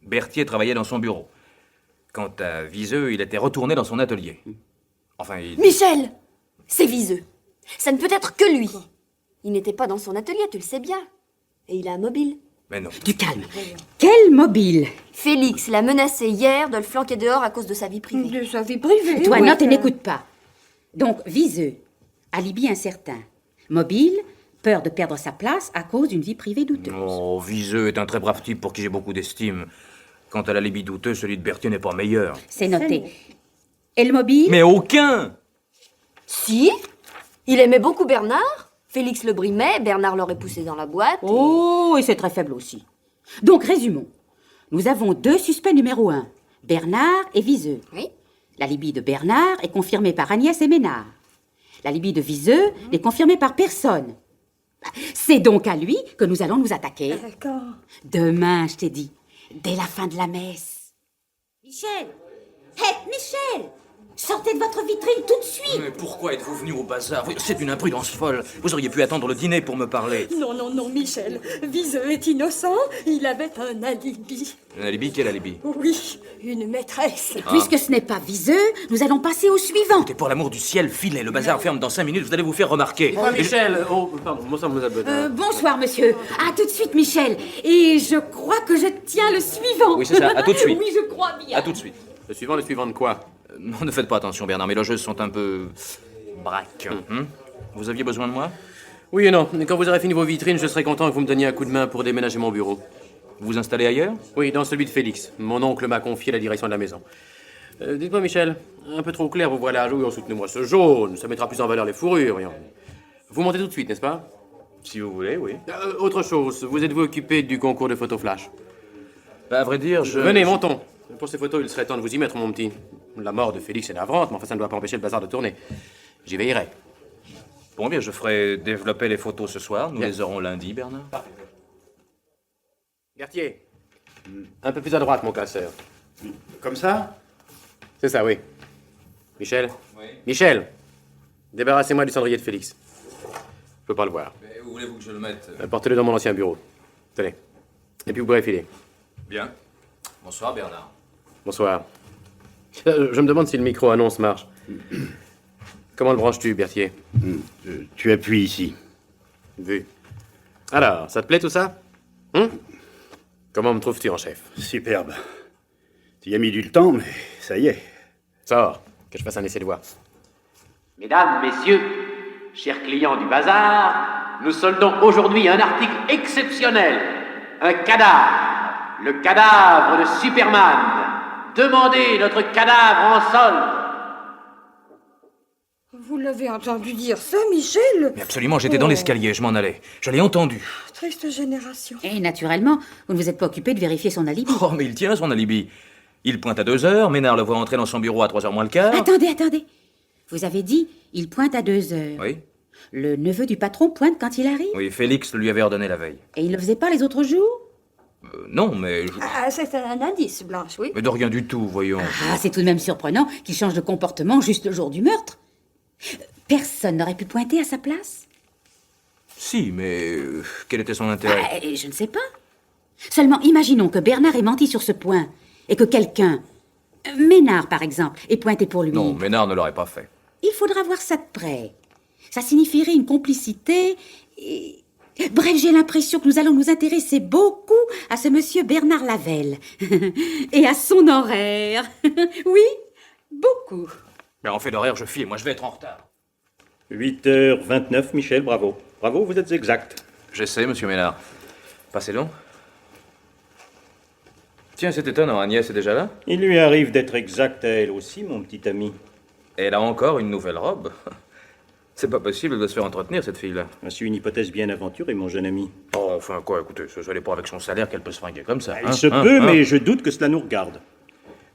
Berthier travaillait dans son bureau. Quant à Viseux, il était retourné dans son atelier. Enfin, il... Michel! C'est Viseux. Ça ne peut être que lui. Il n'était pas dans son atelier, tu le sais bien. Et il a un mobile. Mais non. Du calme. Quel mobile? Félix l'a menacé hier de le flanquer dehors à cause de sa vie privée. De sa vie privée. Toi, oui. note et n'écoute pas. Donc, Viseux, alibi incertain. Mobile, peur de perdre sa place à cause d'une vie privée douteuse. Oh, Viseux est un très brave type pour qui j'ai beaucoup d'estime. Quant à l'alibi douteux, celui de Berthier n'est pas meilleur. C'est noté. Et le mobile? Mais aucun! Si, il aimait beaucoup Bernard. Félix le brimait, Bernard l'aurait poussé dans la boîte. Oh, et c'est très faible aussi. Donc, résumons. Nous avons 2 suspects numéro 1, Bernard et Viseux. Oui. L'alibi de Bernard est confirmé par Agnès et Ménard. L'alibi de Viseux n'est confirmé par personne. C'est donc à lui que nous allons nous attaquer. D'accord. Demain, je t'ai dit. Dès la fin de la messe. Michel! Hé, Michel! Sortez de votre vitrine tout de suite! Mais pourquoi êtes-vous venu au bazar? C'est une imprudence folle. Vous auriez pu attendre le dîner pour me parler. Non, Michel. Viseux est innocent. Il avait un alibi. Un alibi? Quel alibi? Oui, une maîtresse. Et puisque ce n'est pas Viseux, nous allons passer au suivant. Et pour l'amour du ciel, filez. Le bazar ferme dans 5 minutes, vous allez vous faire remarquer. Oh, Michel! Oh, pardon, moi ça me abonne. Bonsoir, monsieur. À tout de suite, Michel. Et je crois que je tiens le suivant. Oui, c'est ça. À tout de suite. Oui, je crois bien. À tout de suite. Le suivant de quoi? Ne faites pas attention, Bernard. Mes logeuses sont un peu... braques. Vous aviez besoin de moi? Oui et non. Quand vous aurez fini vos vitrines, je serai content que vous me donniez un coup de main pour déménager mon bureau. Vous vous installez ailleurs? Oui, dans celui de Félix. Mon oncle m'a confié la direction de la maison. Dites-moi, Michel, un peu trop clair, vous voilà à jouer, soutenez-moi ce jaune, ça mettra plus en valeur les fourrures. Vous montez tout de suite, n'est-ce pas? Si vous voulez, oui. Autre chose, vous êtes-vous occupé du concours de photo flash? À vrai dire, je... Venez, montons. Pour ces photos, il serait temps de vous y mettre, mon petit. La mort de Félix est navrante, mais enfin, ça ne doit pas empêcher le bazar de tourner. J'y veillerai. Bon, bien, je ferai développer les photos ce soir. Nous les aurons lundi, Bernard. Berthier, un peu plus à droite, mon classeur. Comme ça? C'est ça, oui. Michel? Oui. Michel, débarrassez-moi du cendrier de Félix. Je peux pas le voir. Mais où voulez-vous que je le mette? Portez-le dans mon ancien bureau. Tenez. Et puis vous pourrez filer. Bien. Bonsoir, Bernard. Bonsoir. Je me demande si le micro-annonce marche. Comment le branches-tu, Berthier? Tu appuies ici. Vu. Alors, ça te plaît tout ça? Comment me trouves-tu en chef? Superbe. Tu y as mis du temps, mais ça y est. Sors, que je fasse un essai de voix. Mesdames, messieurs, chers clients du bazar, nous soldons aujourd'hui un article exceptionnel. Un cadavre. Le cadavre de Superman. Demandez notre cadavre en solde. Vous l'avez entendu dire ça, Michel? Mais absolument, j'étais dans l'escalier, je m'en allais. Je l'ai entendu. Triste génération. Et naturellement, vous ne vous êtes pas occupé de vérifier son alibi. Oh, mais il tient son alibi. Il pointe à 2h, Ménard le voit entrer dans son bureau à 3h moins le quart. Attendez. Vous avez dit, il pointe à 2h. Oui. Le neveu du patron pointe quand il arrive. Oui, Félix le lui avait ordonné la veille. Et il ne le faisait pas les autres jours? Non, mais... Ah, c'est un indice, Blanche, oui. Mais de rien du tout, voyons. Ah, c'est tout de même surprenant qu'il change de comportement juste le jour du meurtre. Personne n'aurait pu pointer à sa place? Si, mais... quel était son intérêt? Je ne sais pas. Seulement, imaginons que Bernard ait menti sur ce point et que quelqu'un, Ménard par exemple, ait pointé pour lui. Non, Ménard ne l'aurait pas fait. Il faudra voir ça de près. Ça signifierait une complicité et... Bref, j'ai l'impression que nous allons nous intéresser beaucoup à ce monsieur Bernard Lavelle. Et à son horaire. Oui, beaucoup. Mais en fait d'horaire, je file, moi je vais être en retard. 8h29, Michel, bravo. Bravo, vous êtes exact. J'essaie, monsieur Ménard. Passez donc. Tiens, c'est étonnant, Agnès est déjà là? Il lui arrive d'être exact à elle aussi, mon petit ami. Elle a encore une nouvelle robe. C'est pas possible, elle doit se faire entretenir, cette fille-là. C'est une hypothèse bien aventurée, mon jeune ami. Oh, enfin quoi, écoutez, ce n'est pas avec son salaire qu'elle peut se fringuer comme ça. Il se peut, mais je doute que cela nous regarde.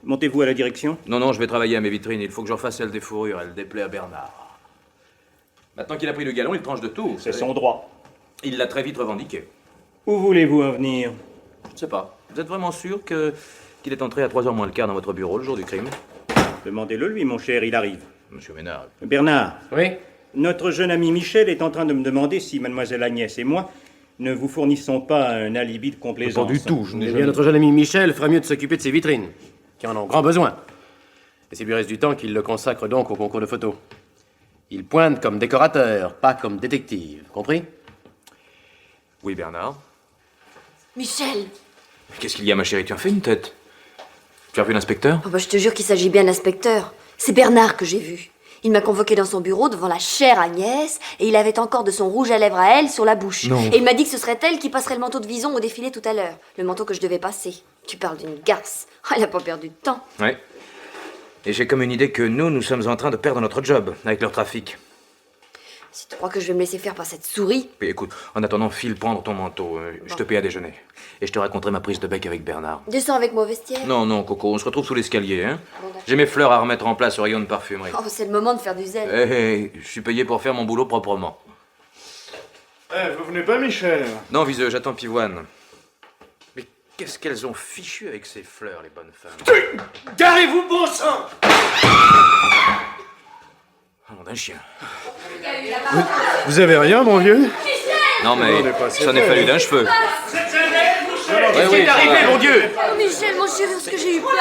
Montez-vous à la direction? Non, je vais travailler à mes vitrines. Il faut que j'en fasse celle des fourrures. Elle déplaît à Bernard. Maintenant qu'il a pris le galon, il tranche de tout. C'est son droit. Il l'a très vite revendiqué. Où voulez-vous en venir? Je ne sais pas. Vous êtes vraiment sûr qu'il est entré à 3h moins le quart dans votre bureau le jour du crime? Demandez-le lui, mon cher, il arrive. Monsieur Ménard. Bernard. Oui? Notre jeune ami Michel est en train de me demander si mademoiselle Agnès et moi ne vous fournissons pas un alibi de complaisance. Pas du tout, je n'ai Eh jamais... bien, notre jeune ami Michel ferait mieux de s'occuper de ses vitrines, qui en ont grand besoin. Et s'il lui reste du temps, qu'il le consacre donc au concours de photos. Il pointe comme décorateur, pas comme détective. Compris? Oui, Bernard. Michel! Qu'est-ce qu'il y a, ma chérie? Tu as fait une tête. Tu as vu l'inspecteur? Oh bah, je te jure qu'il s'agit bien de l'inspecteur. C'est Bernard que j'ai vu. Il m'a convoqué dans son bureau devant la chère Agnès et il avait encore de son rouge à lèvres à elle sur la bouche. Non. Et il m'a dit que ce serait elle qui passerait le manteau de Vison au défilé tout à l'heure. Le manteau que je devais passer. Tu parles d'une garce. Oh, elle a pas perdu de temps. Ouais. Et j'ai comme une idée que nous sommes en train de perdre notre job avec leur trafic. Si tu crois que je vais me laisser faire par cette souris... Mais écoute, en attendant, file prendre ton manteau. Je te paie à déjeuner. Et je te raconterai ma prise de bec avec Bernard. Descends avec moi au vestiaire. Non, Coco, on se retrouve sous l'escalier, hein. Bon, d'accord. J'ai mes fleurs à remettre en place au rayon de parfumerie. Oh, c'est le moment de faire du zèle. Hé, je suis payé pour faire mon boulot proprement. Vous venez pas, Michel? Non, Viseux, j'attends Pivoine. Mais qu'est-ce qu'elles ont fichu avec ces fleurs, les bonnes femmes? Garez-vous, bon sang! Oh, nom d'un chien. Vous avez rien, mon vieux? Non, mais On est passé ça n'est près. fallu d'un cheveu. Qu'est-ce qui est arrivé, mon Dieu? Oh, Michel, mon chéri, est-ce que j'ai eu peur?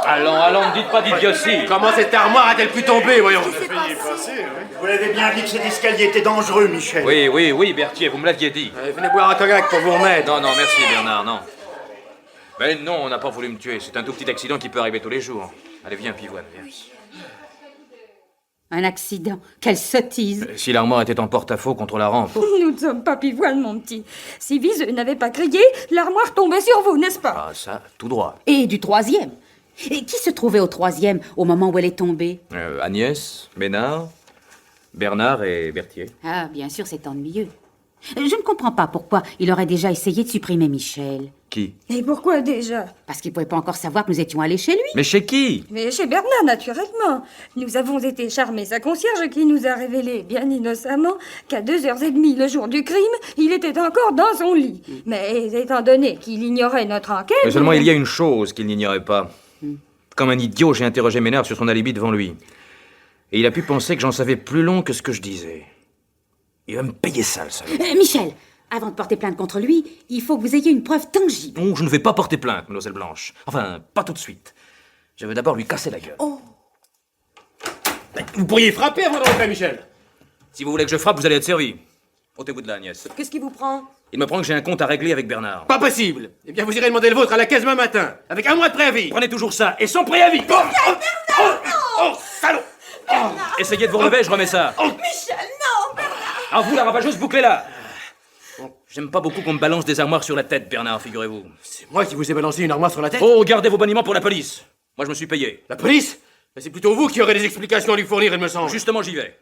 Allons, ne dites pas d'idiotie. Comment cette armoire a-t-elle pu tomber, voyons? Vous l'avez bien dit que cet escalier était dangereux, Michel. Oui, Berthier, vous me l'aviez dit. Venez boire un cognac pour vous remettre. Non, merci, Bernard, non. Mais non, on n'a pas voulu me tuer. C'est un tout petit accident qui peut arriver tous les jours. Allez, viens, Pivoine, viens. Un accident. Quelle sottise. Si l'armoire était en porte-à-faux contre la rampe. Nous ne sommes pas Pivoine, mon petit. Si Viseux n'avait pas crié, l'armoire tombait sur vous, n'est-ce pas? Ah, ça, tout droit. Et du troisième. Et qui se trouvait au troisième au moment où elle est tombée? Agnès, Ménard, Bernard et Berthier. Ah, bien sûr, c'est ennuyeux. Je ne comprends pas pourquoi il aurait déjà essayé de supprimer Michel. Qui? Et pourquoi déjà? Parce qu'il ne pouvait pas encore savoir que nous étions allés chez lui. Mais chez qui? Mais chez Bernard, naturellement. Nous avons été charmés sa concierge qui nous a révélé, bien innocemment, qu'à 2h30 le jour du crime, il était encore dans son lit. Mais étant donné qu'il ignorait notre enquête... Mais seulement il y a une chose qu'il n'ignorait pas. Comme un idiot, j'ai interrogé Ménard sur son alibi devant lui. Et il a pu penser que j'en savais plus long que ce que je disais. Il va me payer ça, le salaud. Michel, avant de porter plainte contre lui, il faut que vous ayez une preuve tangible. Non, je ne vais pas porter plainte, mademoiselle Blanche. Enfin, pas tout de suite. Je veux d'abord lui casser la gueule. Oh. Vous pourriez frapper avant de rentrer, Michel. Si vous voulez que je frappe, vous allez être servi. Ôtez-vous de là, Agnès. Qu'est-ce qui vous prend? Il me prend que j'ai un compte à régler avec Bernard. Pas possible. Eh bien, vous irez demander le vôtre à la caisse demain matin, avec un mois de préavis. Prenez toujours ça, et sans préavis. Salaud! Essayez de vous relever, je remets ça. Michel, non! Ah, vous, la ravageuse, bouclez-la. J'aime pas beaucoup qu'on me balance des armoires sur la tête, Bernard, figurez-vous. C'est moi qui vous ai balancé une armoire sur la tête? Oh, gardez vos boniments pour la police. Moi, je me suis payé. La police? Mais c'est plutôt vous qui aurez des explications à lui fournir, il me semble. Justement, j'y vais.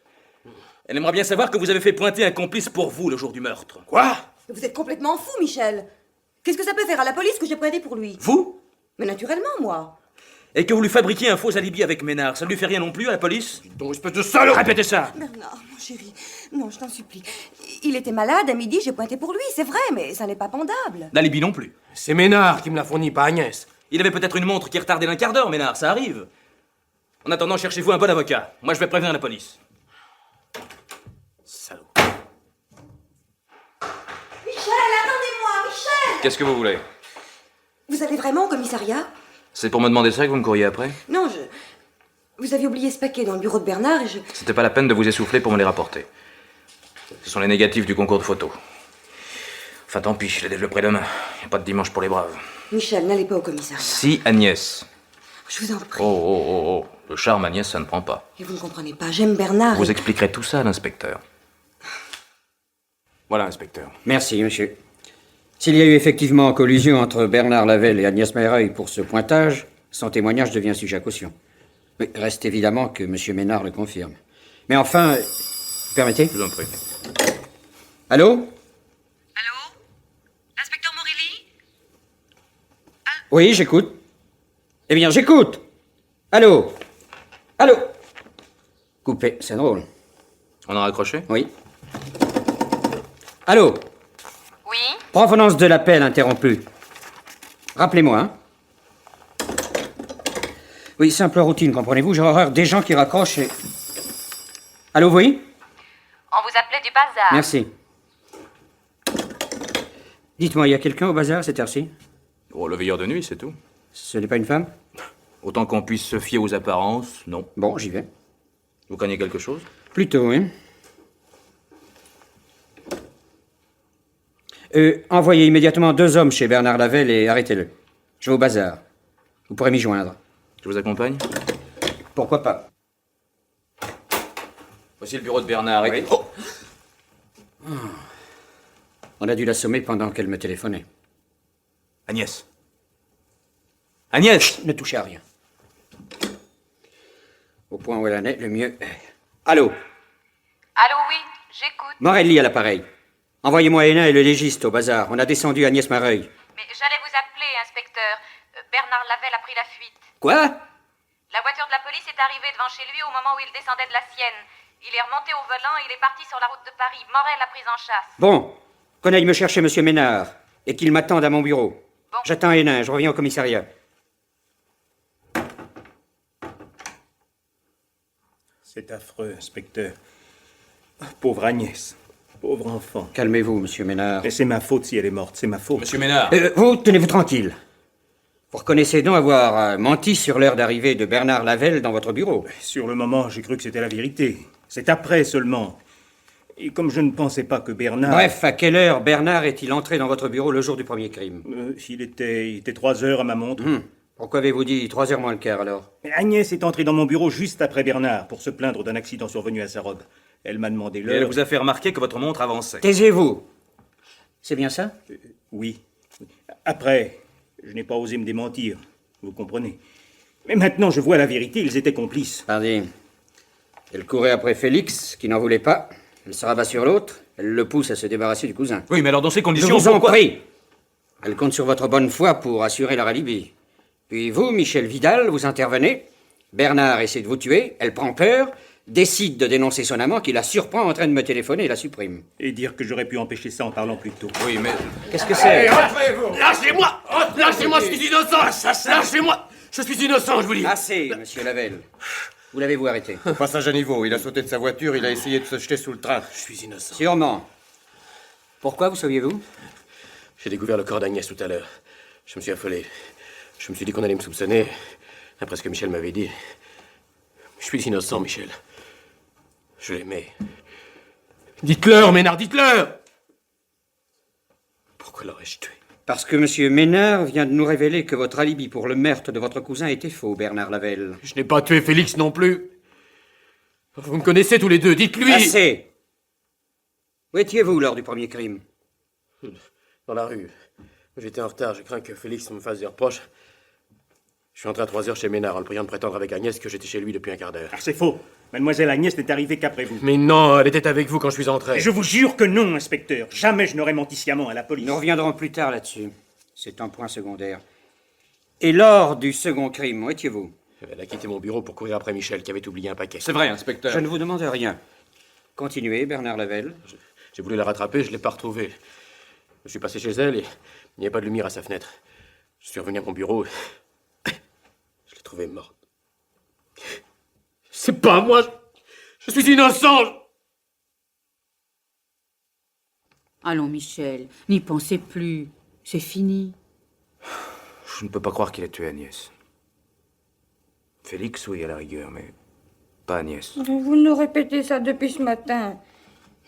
Elle aimerait bien savoir que vous avez fait pointer un complice pour vous le jour du meurtre. Quoi? Vous êtes complètement fou, Michel. Qu'est-ce que ça peut faire à la police que j'ai pointé pour lui? Vous? Mais naturellement, moi. Et que vous lui fabriquiez un faux alibi avec Ménard, ça ne lui fait rien non plus à la police? Donc, espèce de salaud! Répétez ça! Bernard, mon chéri, non, je t'en supplie. Il était malade, à midi, j'ai pointé pour lui, c'est vrai, mais ça n'est pas pendable. L'alibi non plus. C'est Ménard qui me l'a fourni, pas Agnès. Il avait peut-être une montre qui retardait d'un quart d'heure, Ménard, ça arrive. En attendant, cherchez-vous un bon avocat. Moi, je vais prévenir la police. Salaud. Michel, attendez-moi, Michel! Qu'est-ce que vous voulez? Vous allez vraiment au commissariat? C'est pour me demander ça que vous me courriez après? Non, vous avez oublié ce paquet dans le bureau de Bernard et je... C'était pas la peine de vous essouffler pour me les rapporter. Ce sont les négatifs du concours de photos. Enfin, tant pis, je les développerai demain. Y a pas de dimanche pour les braves. Michel, n'allez pas au commissariat. Si, Agnès. Je vous en prie. Oh. Le charme, Agnès, ça ne prend pas. Et vous ne comprenez pas, j'aime Bernard. Vous expliquerez tout ça à l'inspecteur. Voilà, inspecteur. Merci, monsieur. S'il y a eu effectivement collusion entre Bernard Lavelle et Agnès Mereuil pour ce pointage, son témoignage devient sujet à caution. Mais reste évidemment que monsieur Ménard le confirme. Mais enfin, permettez? Je vous en prie. Allô? Allô? L'inspecteur Morelli? Oui, j'écoute. Eh bien, j'écoute. Allô? Allô? Coupé, c'est drôle. On a raccroché? Oui. Allô? Oui? Provenance de l'appel interrompu. Rappelez-moi, hein? Oui, simple routine, comprenez-vous? J'ai horreur des gens qui raccrochent et... Allô, oui? On vous appelait du bazar. Merci. Dites-moi, il y a quelqu'un au bazar à cette heure-ci? Oh, le veilleur de nuit, c'est tout. Ce n'est pas une femme? Autant qu'on puisse se fier aux apparences, non. Bon, j'y vais. Vous craignez quelque chose? Plutôt, oui. Envoyez immédiatement 2 hommes chez Bernard Lavelle et arrêtez-le. Je vais au bazar. Vous pourrez m'y joindre. Je vous accompagne? Pourquoi pas? Voici le bureau de Bernard. Oui. Oh. On a dû l'assommer pendant qu'elle me téléphonait. Agnès. Agnès! Ne touchez à rien. Au point où elle en est, le mieux... Allô? Allô, oui, j'écoute. Morelli à l'appareil. Envoyez-moi Hénin et le légiste au bazar. On a descendu Agnès Mereuil. Mais j'allais vous appeler, inspecteur. Bernard Lavelle a pris la fuite. Quoi? La voiture de la police est arrivée devant chez lui au moment où il descendait de la sienne. Il est remonté au volant et il est parti sur la route de Paris. Morel l'a prise en chasse. Bon, qu'on aille me chercher monsieur Ménard et qu'il m'attende à mon bureau. Bon. J'attends Hénin, je reviens au commissariat. C'est affreux, inspecteur. Pauvre Agnès. Pauvre enfant. Calmez-vous, monsieur Ménard. Et c'est ma faute si elle est morte, c'est ma faute. Monsieur Ménard. Vous, tenez-vous tranquille. Vous reconnaissez donc avoir menti sur l'heure d'arrivée de Bernard Lavelle dans votre bureau. Sur le moment, j'ai cru que c'était la vérité. C'est après seulement. Et comme je ne pensais pas que Bernard... Bref, à quelle heure Bernard est-il entré dans votre bureau le jour du premier crime? Il était 3 heures à ma montre. Pourquoi avez-vous dit 3 heures moins le quart, alors? Mais Agnès est entrée dans mon bureau juste après Bernard pour se plaindre d'un accident survenu à sa robe. Elle m'a demandé Et l'heure... elle vous a fait remarquer que votre montre avançait. Taisez-vous. C'est bien ça? Oui. Après, je n'ai pas osé me démentir, vous comprenez. Mais maintenant, je vois la vérité, ils étaient complices. Pardon. Elle courait après Félix, qui n'en voulait pas. Elle se rabat sur l'autre. Elle le pousse à se débarrasser du cousin. Oui, mais alors dans ces conditions... Je vous en pourquoi... prie. Elle compte sur votre bonne foi pour assurer leur alibi. Puis vous, Michel Vidal, vous intervenez. Bernard essaie de vous tuer. Elle prend peur, décide de dénoncer son amant, qui la surprend en train de me téléphoner et la supprime. Et dire que j'aurais pu empêcher ça en parlant plus tôt. Oui, mais... Qu'est-ce que c'est? Lâchez-moi! Lâchez-moi, je suis innocent! Lâchez-moi! Je suis innocent, je vous dis! Assez, monsieur Lavelle. Où l'avez-vous arrêté? Au passage à niveau, il a sauté de sa voiture, il a essayé de se jeter sous le train. Je suis innocent. Sûrement. Pourquoi, vous saviez-vous? J'ai découvert le corps d'Agnès tout à l'heure. Je me suis affolé. Je me suis dit qu'on allait me soupçonner, après ce que Michel m'avait dit. Je suis innocent, Michel. Je l'aimais. Dites-leur, Ménard, dites-leur! Pourquoi l'aurais-je tué? Parce que monsieur Ménard vient de nous révéler que votre alibi pour le meurtre de votre cousin était faux, Bernard Lavelle. Je n'ai pas tué Félix non plus. Vous me connaissez tous les deux, dites-lui! Assez! Où étiez-vous lors du premier crime? Dans la rue. J'étais en retard, j'ai craint que Félix me fasse des reproches. Je suis entré à 3 heures chez Ménard en le priant de prétendre avec Agnès que j'étais chez lui depuis un quart d'heure. Ah, c'est faux. Mademoiselle Agnès n'est arrivée qu'après vous. Mais non, elle était avec vous quand je suis entré. Et je vous jure que non, inspecteur. Jamais je n'aurais menti sciemment à la police. Nous reviendrons plus tard là-dessus. C'est un point secondaire. Et lors du second crime, où étiez-vous? Elle a quitté mon bureau pour courir après Michel, qui avait oublié un paquet. C'est vrai, inspecteur. Je ne vous demande rien. Continuez, Bernard Lavelle. J'ai voulu la rattraper, je l'ai pas retrouvée. Je suis passé chez elle et il n'y avait pas de lumière à sa fenêtre. Je suis revenu à mon bureau et je l'ai trouvée morte. C'est pas moi, je suis innocent. Allons, Michel, n'y pensez plus. C'est fini. Je ne peux pas croire qu'il ait tué Agnès. Félix, oui, à la rigueur, mais pas Agnès. Vous nous répétez ça depuis ce matin.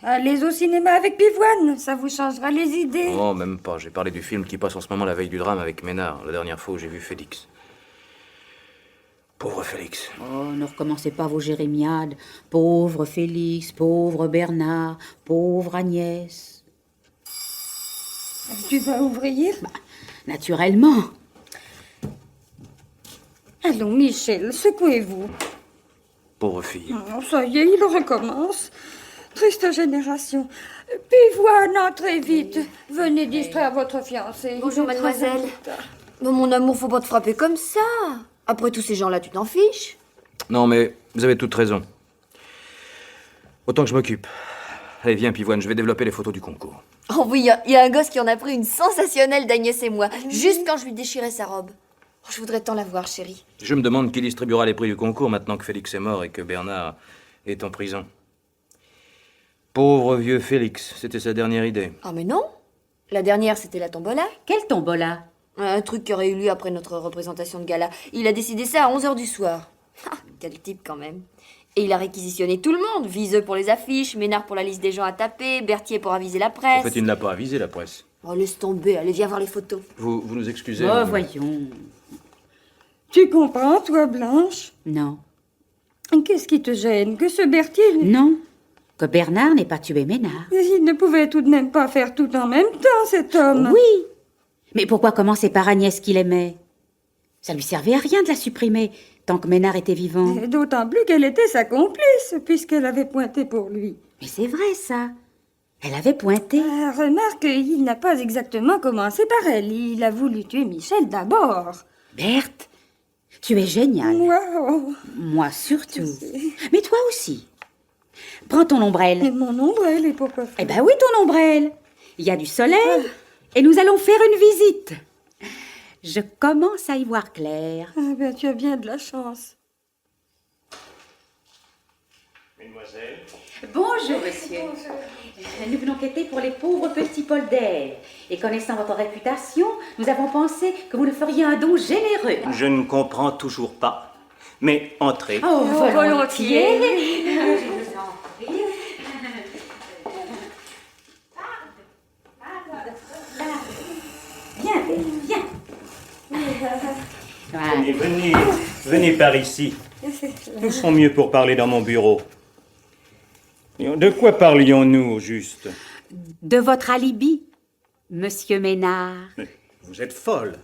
Allez au cinéma avec Pivoine, ça vous changera les idées. Oh, même pas. J'ai parlé du film qui passe en ce moment la veille du drame avec Ménard, la dernière fois où j'ai vu Félix. Pauvre Félix. Oh, ne recommencez pas vos jérémiades. Pauvre Félix, pauvre Bernard, pauvre Agnès. Tu vas ouvrir? Naturellement. Allons, Michel, secouez-vous. Pauvre fille. Oh, ça y est, il recommence. Triste génération. Pivoine, entrez vite. Venez distraire votre fiancé. Bonjour, mademoiselle. Mais mon amour, faut pas te frapper comme ça. Après tous ces gens-là, tu t'en fiches? Non, mais vous avez toute raison. Autant que je m'occupe. Allez, viens, Pivoine, je vais développer les photos du concours. Oh oui, il y a un gosse qui en a pris une sensationnelle d'Agnès et moi, juste quand je lui déchirais sa robe. Oh, je voudrais tant la voir, chérie. Je me demande qui distribuera les prix du concours maintenant que Félix est mort et que Bernard est en prison. Pauvre vieux Félix, c'était sa dernière idée. Ah mais non. La dernière, c'était la tombola. Quelle tombola? Un truc qui aurait eu lieu après notre représentation de gala. Il a décidé ça à 11h du soir. Ah, quel type quand même. Et il a réquisitionné tout le monde. Viseux pour les affiches, Ménard pour la liste des gens à taper, Berthier pour aviser la presse. En fait, il ne l'a pas avisé, la presse. Oh, laisse tomber, allez, viens voir les photos. Vous nous excusez. Oh, voyons. Tu comprends, toi, Blanche? Non. Qu'est-ce qui te gêne? Que ce Berthier... Non. Que Bernard n'ait pas tué Ménard. Il ne pouvait tout de même pas faire tout en même temps, cet homme. Oui. Mais pourquoi commencer par Agnès qu'il aimait? Ça lui servait à rien de la supprimer, tant que Ménard était vivant. Et d'autant plus qu'elle était sa complice, puisqu'elle avait pointé pour lui. Mais c'est vrai, ça. Elle avait pointé. Remarque, il n'a pas exactement commencé par elle. Il a voulu tuer Michel d'abord. Berthe, tu es géniale. Moi, oh. Moi surtout. Mais toi aussi. Prends ton ombrelle. Et mon ombrelle, et pourquoi faire? Eh ben oui, ton ombrelle. Il y a du soleil et nous allons faire une visite. Je commence à y voir clair. Ah ben, tu as bien de la chance. Mesdemoiselles. Bonjour, monsieur. Nous venons quêter pour les pauvres petits polders. Et connaissant votre réputation, nous avons pensé que vous nous feriez un don généreux. Je ne comprends toujours pas. Mais entrez. Oh, volontiers. volontiers. Viens, viens. Voilà. Venez par ici. Nous serons mieux pour parler dans mon bureau. De quoi parlions-nous, au juste? De votre alibi, monsieur Ménard. Mais vous êtes folle.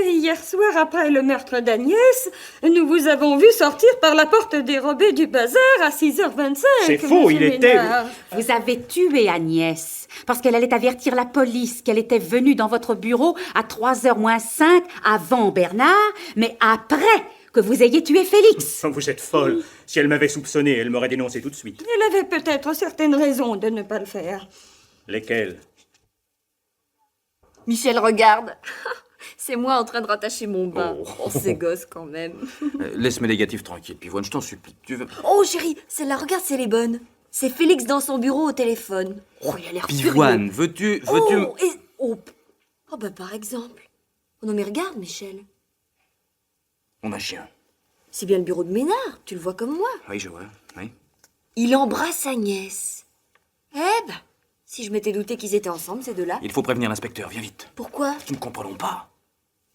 Hier soir, après le meurtre d'Agnès, nous vous avons vu sortir par la porte dérobée du bazar à 6h25. C'est faux, il était... Ménard. Vous avez tué Agnès parce qu'elle allait avertir la police qu'elle était venue dans votre bureau à 3h moins 5 avant Bernard, mais après que vous ayez tué Félix. Vous êtes folle. Si elle m'avait soupçonné, elle m'aurait dénoncé tout de suite. Elle avait peut-être certaines raisons de ne pas le faire. Lesquelles? Michel, regarde. C'est moi en train de rattacher mon bain. Oh, c'est gosse quand même. Laisse mes négatifs tranquilles, Pivoine, je t'en supplie. Tu veux... Oh chérie, celle-là, regarde si elle est bonne. C'est Félix dans son bureau au téléphone. Oh, il a l'air Pivoine, veux-tu... Oh, bah par exemple. Oh non mais regarde, Michel. On a chien. C'est bien le bureau de Ménard, tu le vois comme moi. Oui, je vois, oui. Il embrasse Agnès. Eh ben, si je m'étais douté qu'ils étaient ensemble, ces deux-là. Il faut prévenir l'inspecteur, viens vite. Pourquoi? Nous ne comprenons pas.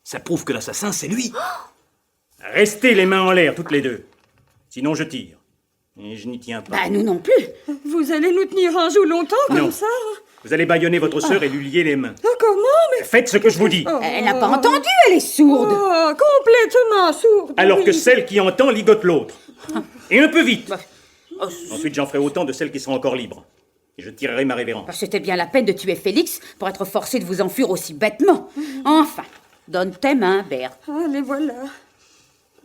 Ça prouve que l'assassin, c'est lui. Restez les mains en l'air, toutes les deux. Sinon, je tire. Et je n'y tiens pas. Bah, nous non plus. Vous allez nous tenir en joue longtemps Non. comme ça? Vous allez bâillonner votre sœur et lui lier les mains. Oh, comment? Mais... Faites ce que je vous dis. Elle n'a pas entendu, elle est sourde. Oh, complètement sourde. Alors que oui. celle qui entend ligote l'autre. Et un peu vite. Ensuite, j'en ferai autant de celles qui seront encore libres. Et je tirerai ma révérence. C'était bien la peine de tuer Félix pour être forcé de vous enfuir aussi bêtement. Enfin, Donne tes mains, Berthe. Ah, les voilà.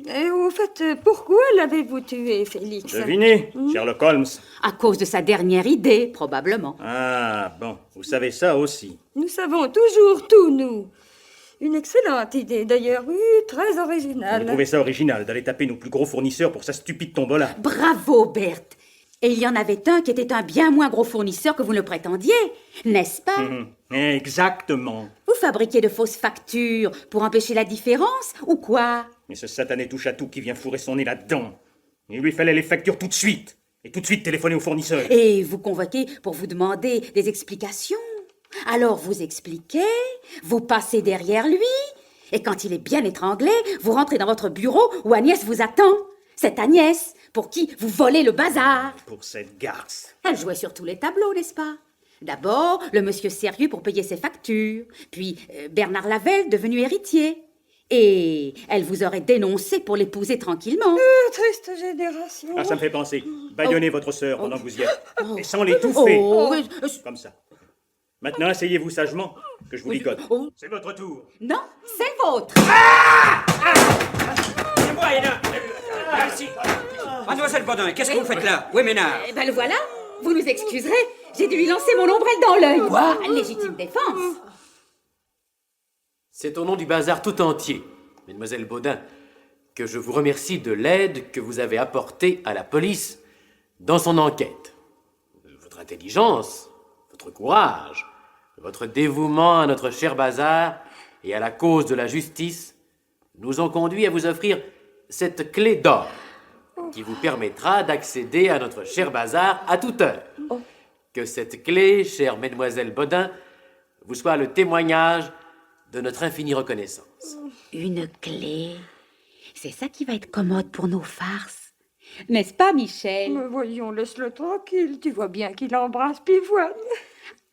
Et au fait, pourquoi l'avez-vous tué, Félix? Devinez, Sherlock Holmes. À cause de sa dernière idée, probablement. Ah, bon, vous savez ça aussi. Nous savons toujours tout, nous. Une excellente idée, d'ailleurs, oui, très originale. Vous trouvez ça original d'aller taper nos plus gros fournisseurs pour sa stupide tombola? Bravo, Berthe. Et il y en avait un qui était un bien moins gros fournisseur que vous ne le prétendiez, n'est-ce pas? Exactement. Vous fabriquez de fausses factures pour empêcher la différence, ou quoi? Mais ce satané touche-à-tout qui vient fourrer son nez là-dedans. Il lui fallait les factures tout de suite. Et tout de suite téléphoner au fournisseur. Et vous convoquez pour vous demander des explications. Alors vous expliquez, vous passez derrière lui, et quand il est bien étranglé, vous rentrez dans votre bureau où Agnès vous attend. Cette Agnès, pour qui vous volez le bazar. Pour cette garce. Elle jouait sur tous les tableaux, n'est-ce pas? D'abord, le monsieur sérieux pour payer ses factures, puis Bernard Lavelle, devenu héritier. Et elle vous aurait dénoncé pour l'épouser tranquillement. Triste génération. Ah, ça me fait penser. Bâillonnez votre sœur pendant que vous y êtes. Et sans l'étouffer. Comme ça. Maintenant, asseyez-vous sagement, que je vous ligote. C'est votre tour. Non, c'est le vôtre. C'est moi, Hénin. Merci. Mademoiselle Bodin, qu'est-ce que vous faites là? Où est Ménard? Eh ben le voilà. Vous nous excuserez. J'ai dû lui lancer mon ombrelle dans l'œil. Quoi? Légitime défense. C'est au nom du bazar tout entier, Mademoiselle Baudin, que je vous remercie de l'aide que vous avez apportée à la police dans son enquête. Votre intelligence, votre courage, votre dévouement à notre cher bazar et à la cause de la justice nous ont conduits à vous offrir cette clé d'or qui vous permettra d'accéder à notre cher bazar à toute heure. Que cette clé, chère Mademoiselle Baudin, vous soit le témoignage de notre infinie reconnaissance. Une clé. C'est ça qui va être commode pour nos farces. N'est-ce pas, Michel? Mais voyons, laisse-le tranquille. Tu vois bien qu'il embrasse Pivoine.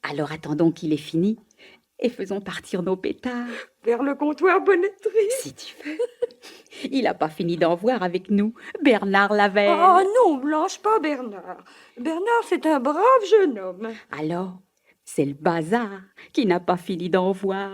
Alors attendons qu'il ait fini et faisons partir nos pétards. Vers le comptoir bonneterie. Si tu veux. Il n'a pas fini d'en voir avec nous, Bernard Lavelle. Ah non, blanche pas Bernard. Bernard, c'est un brave jeune homme. Alors, c'est le bazar qui n'a pas fini d'en voir.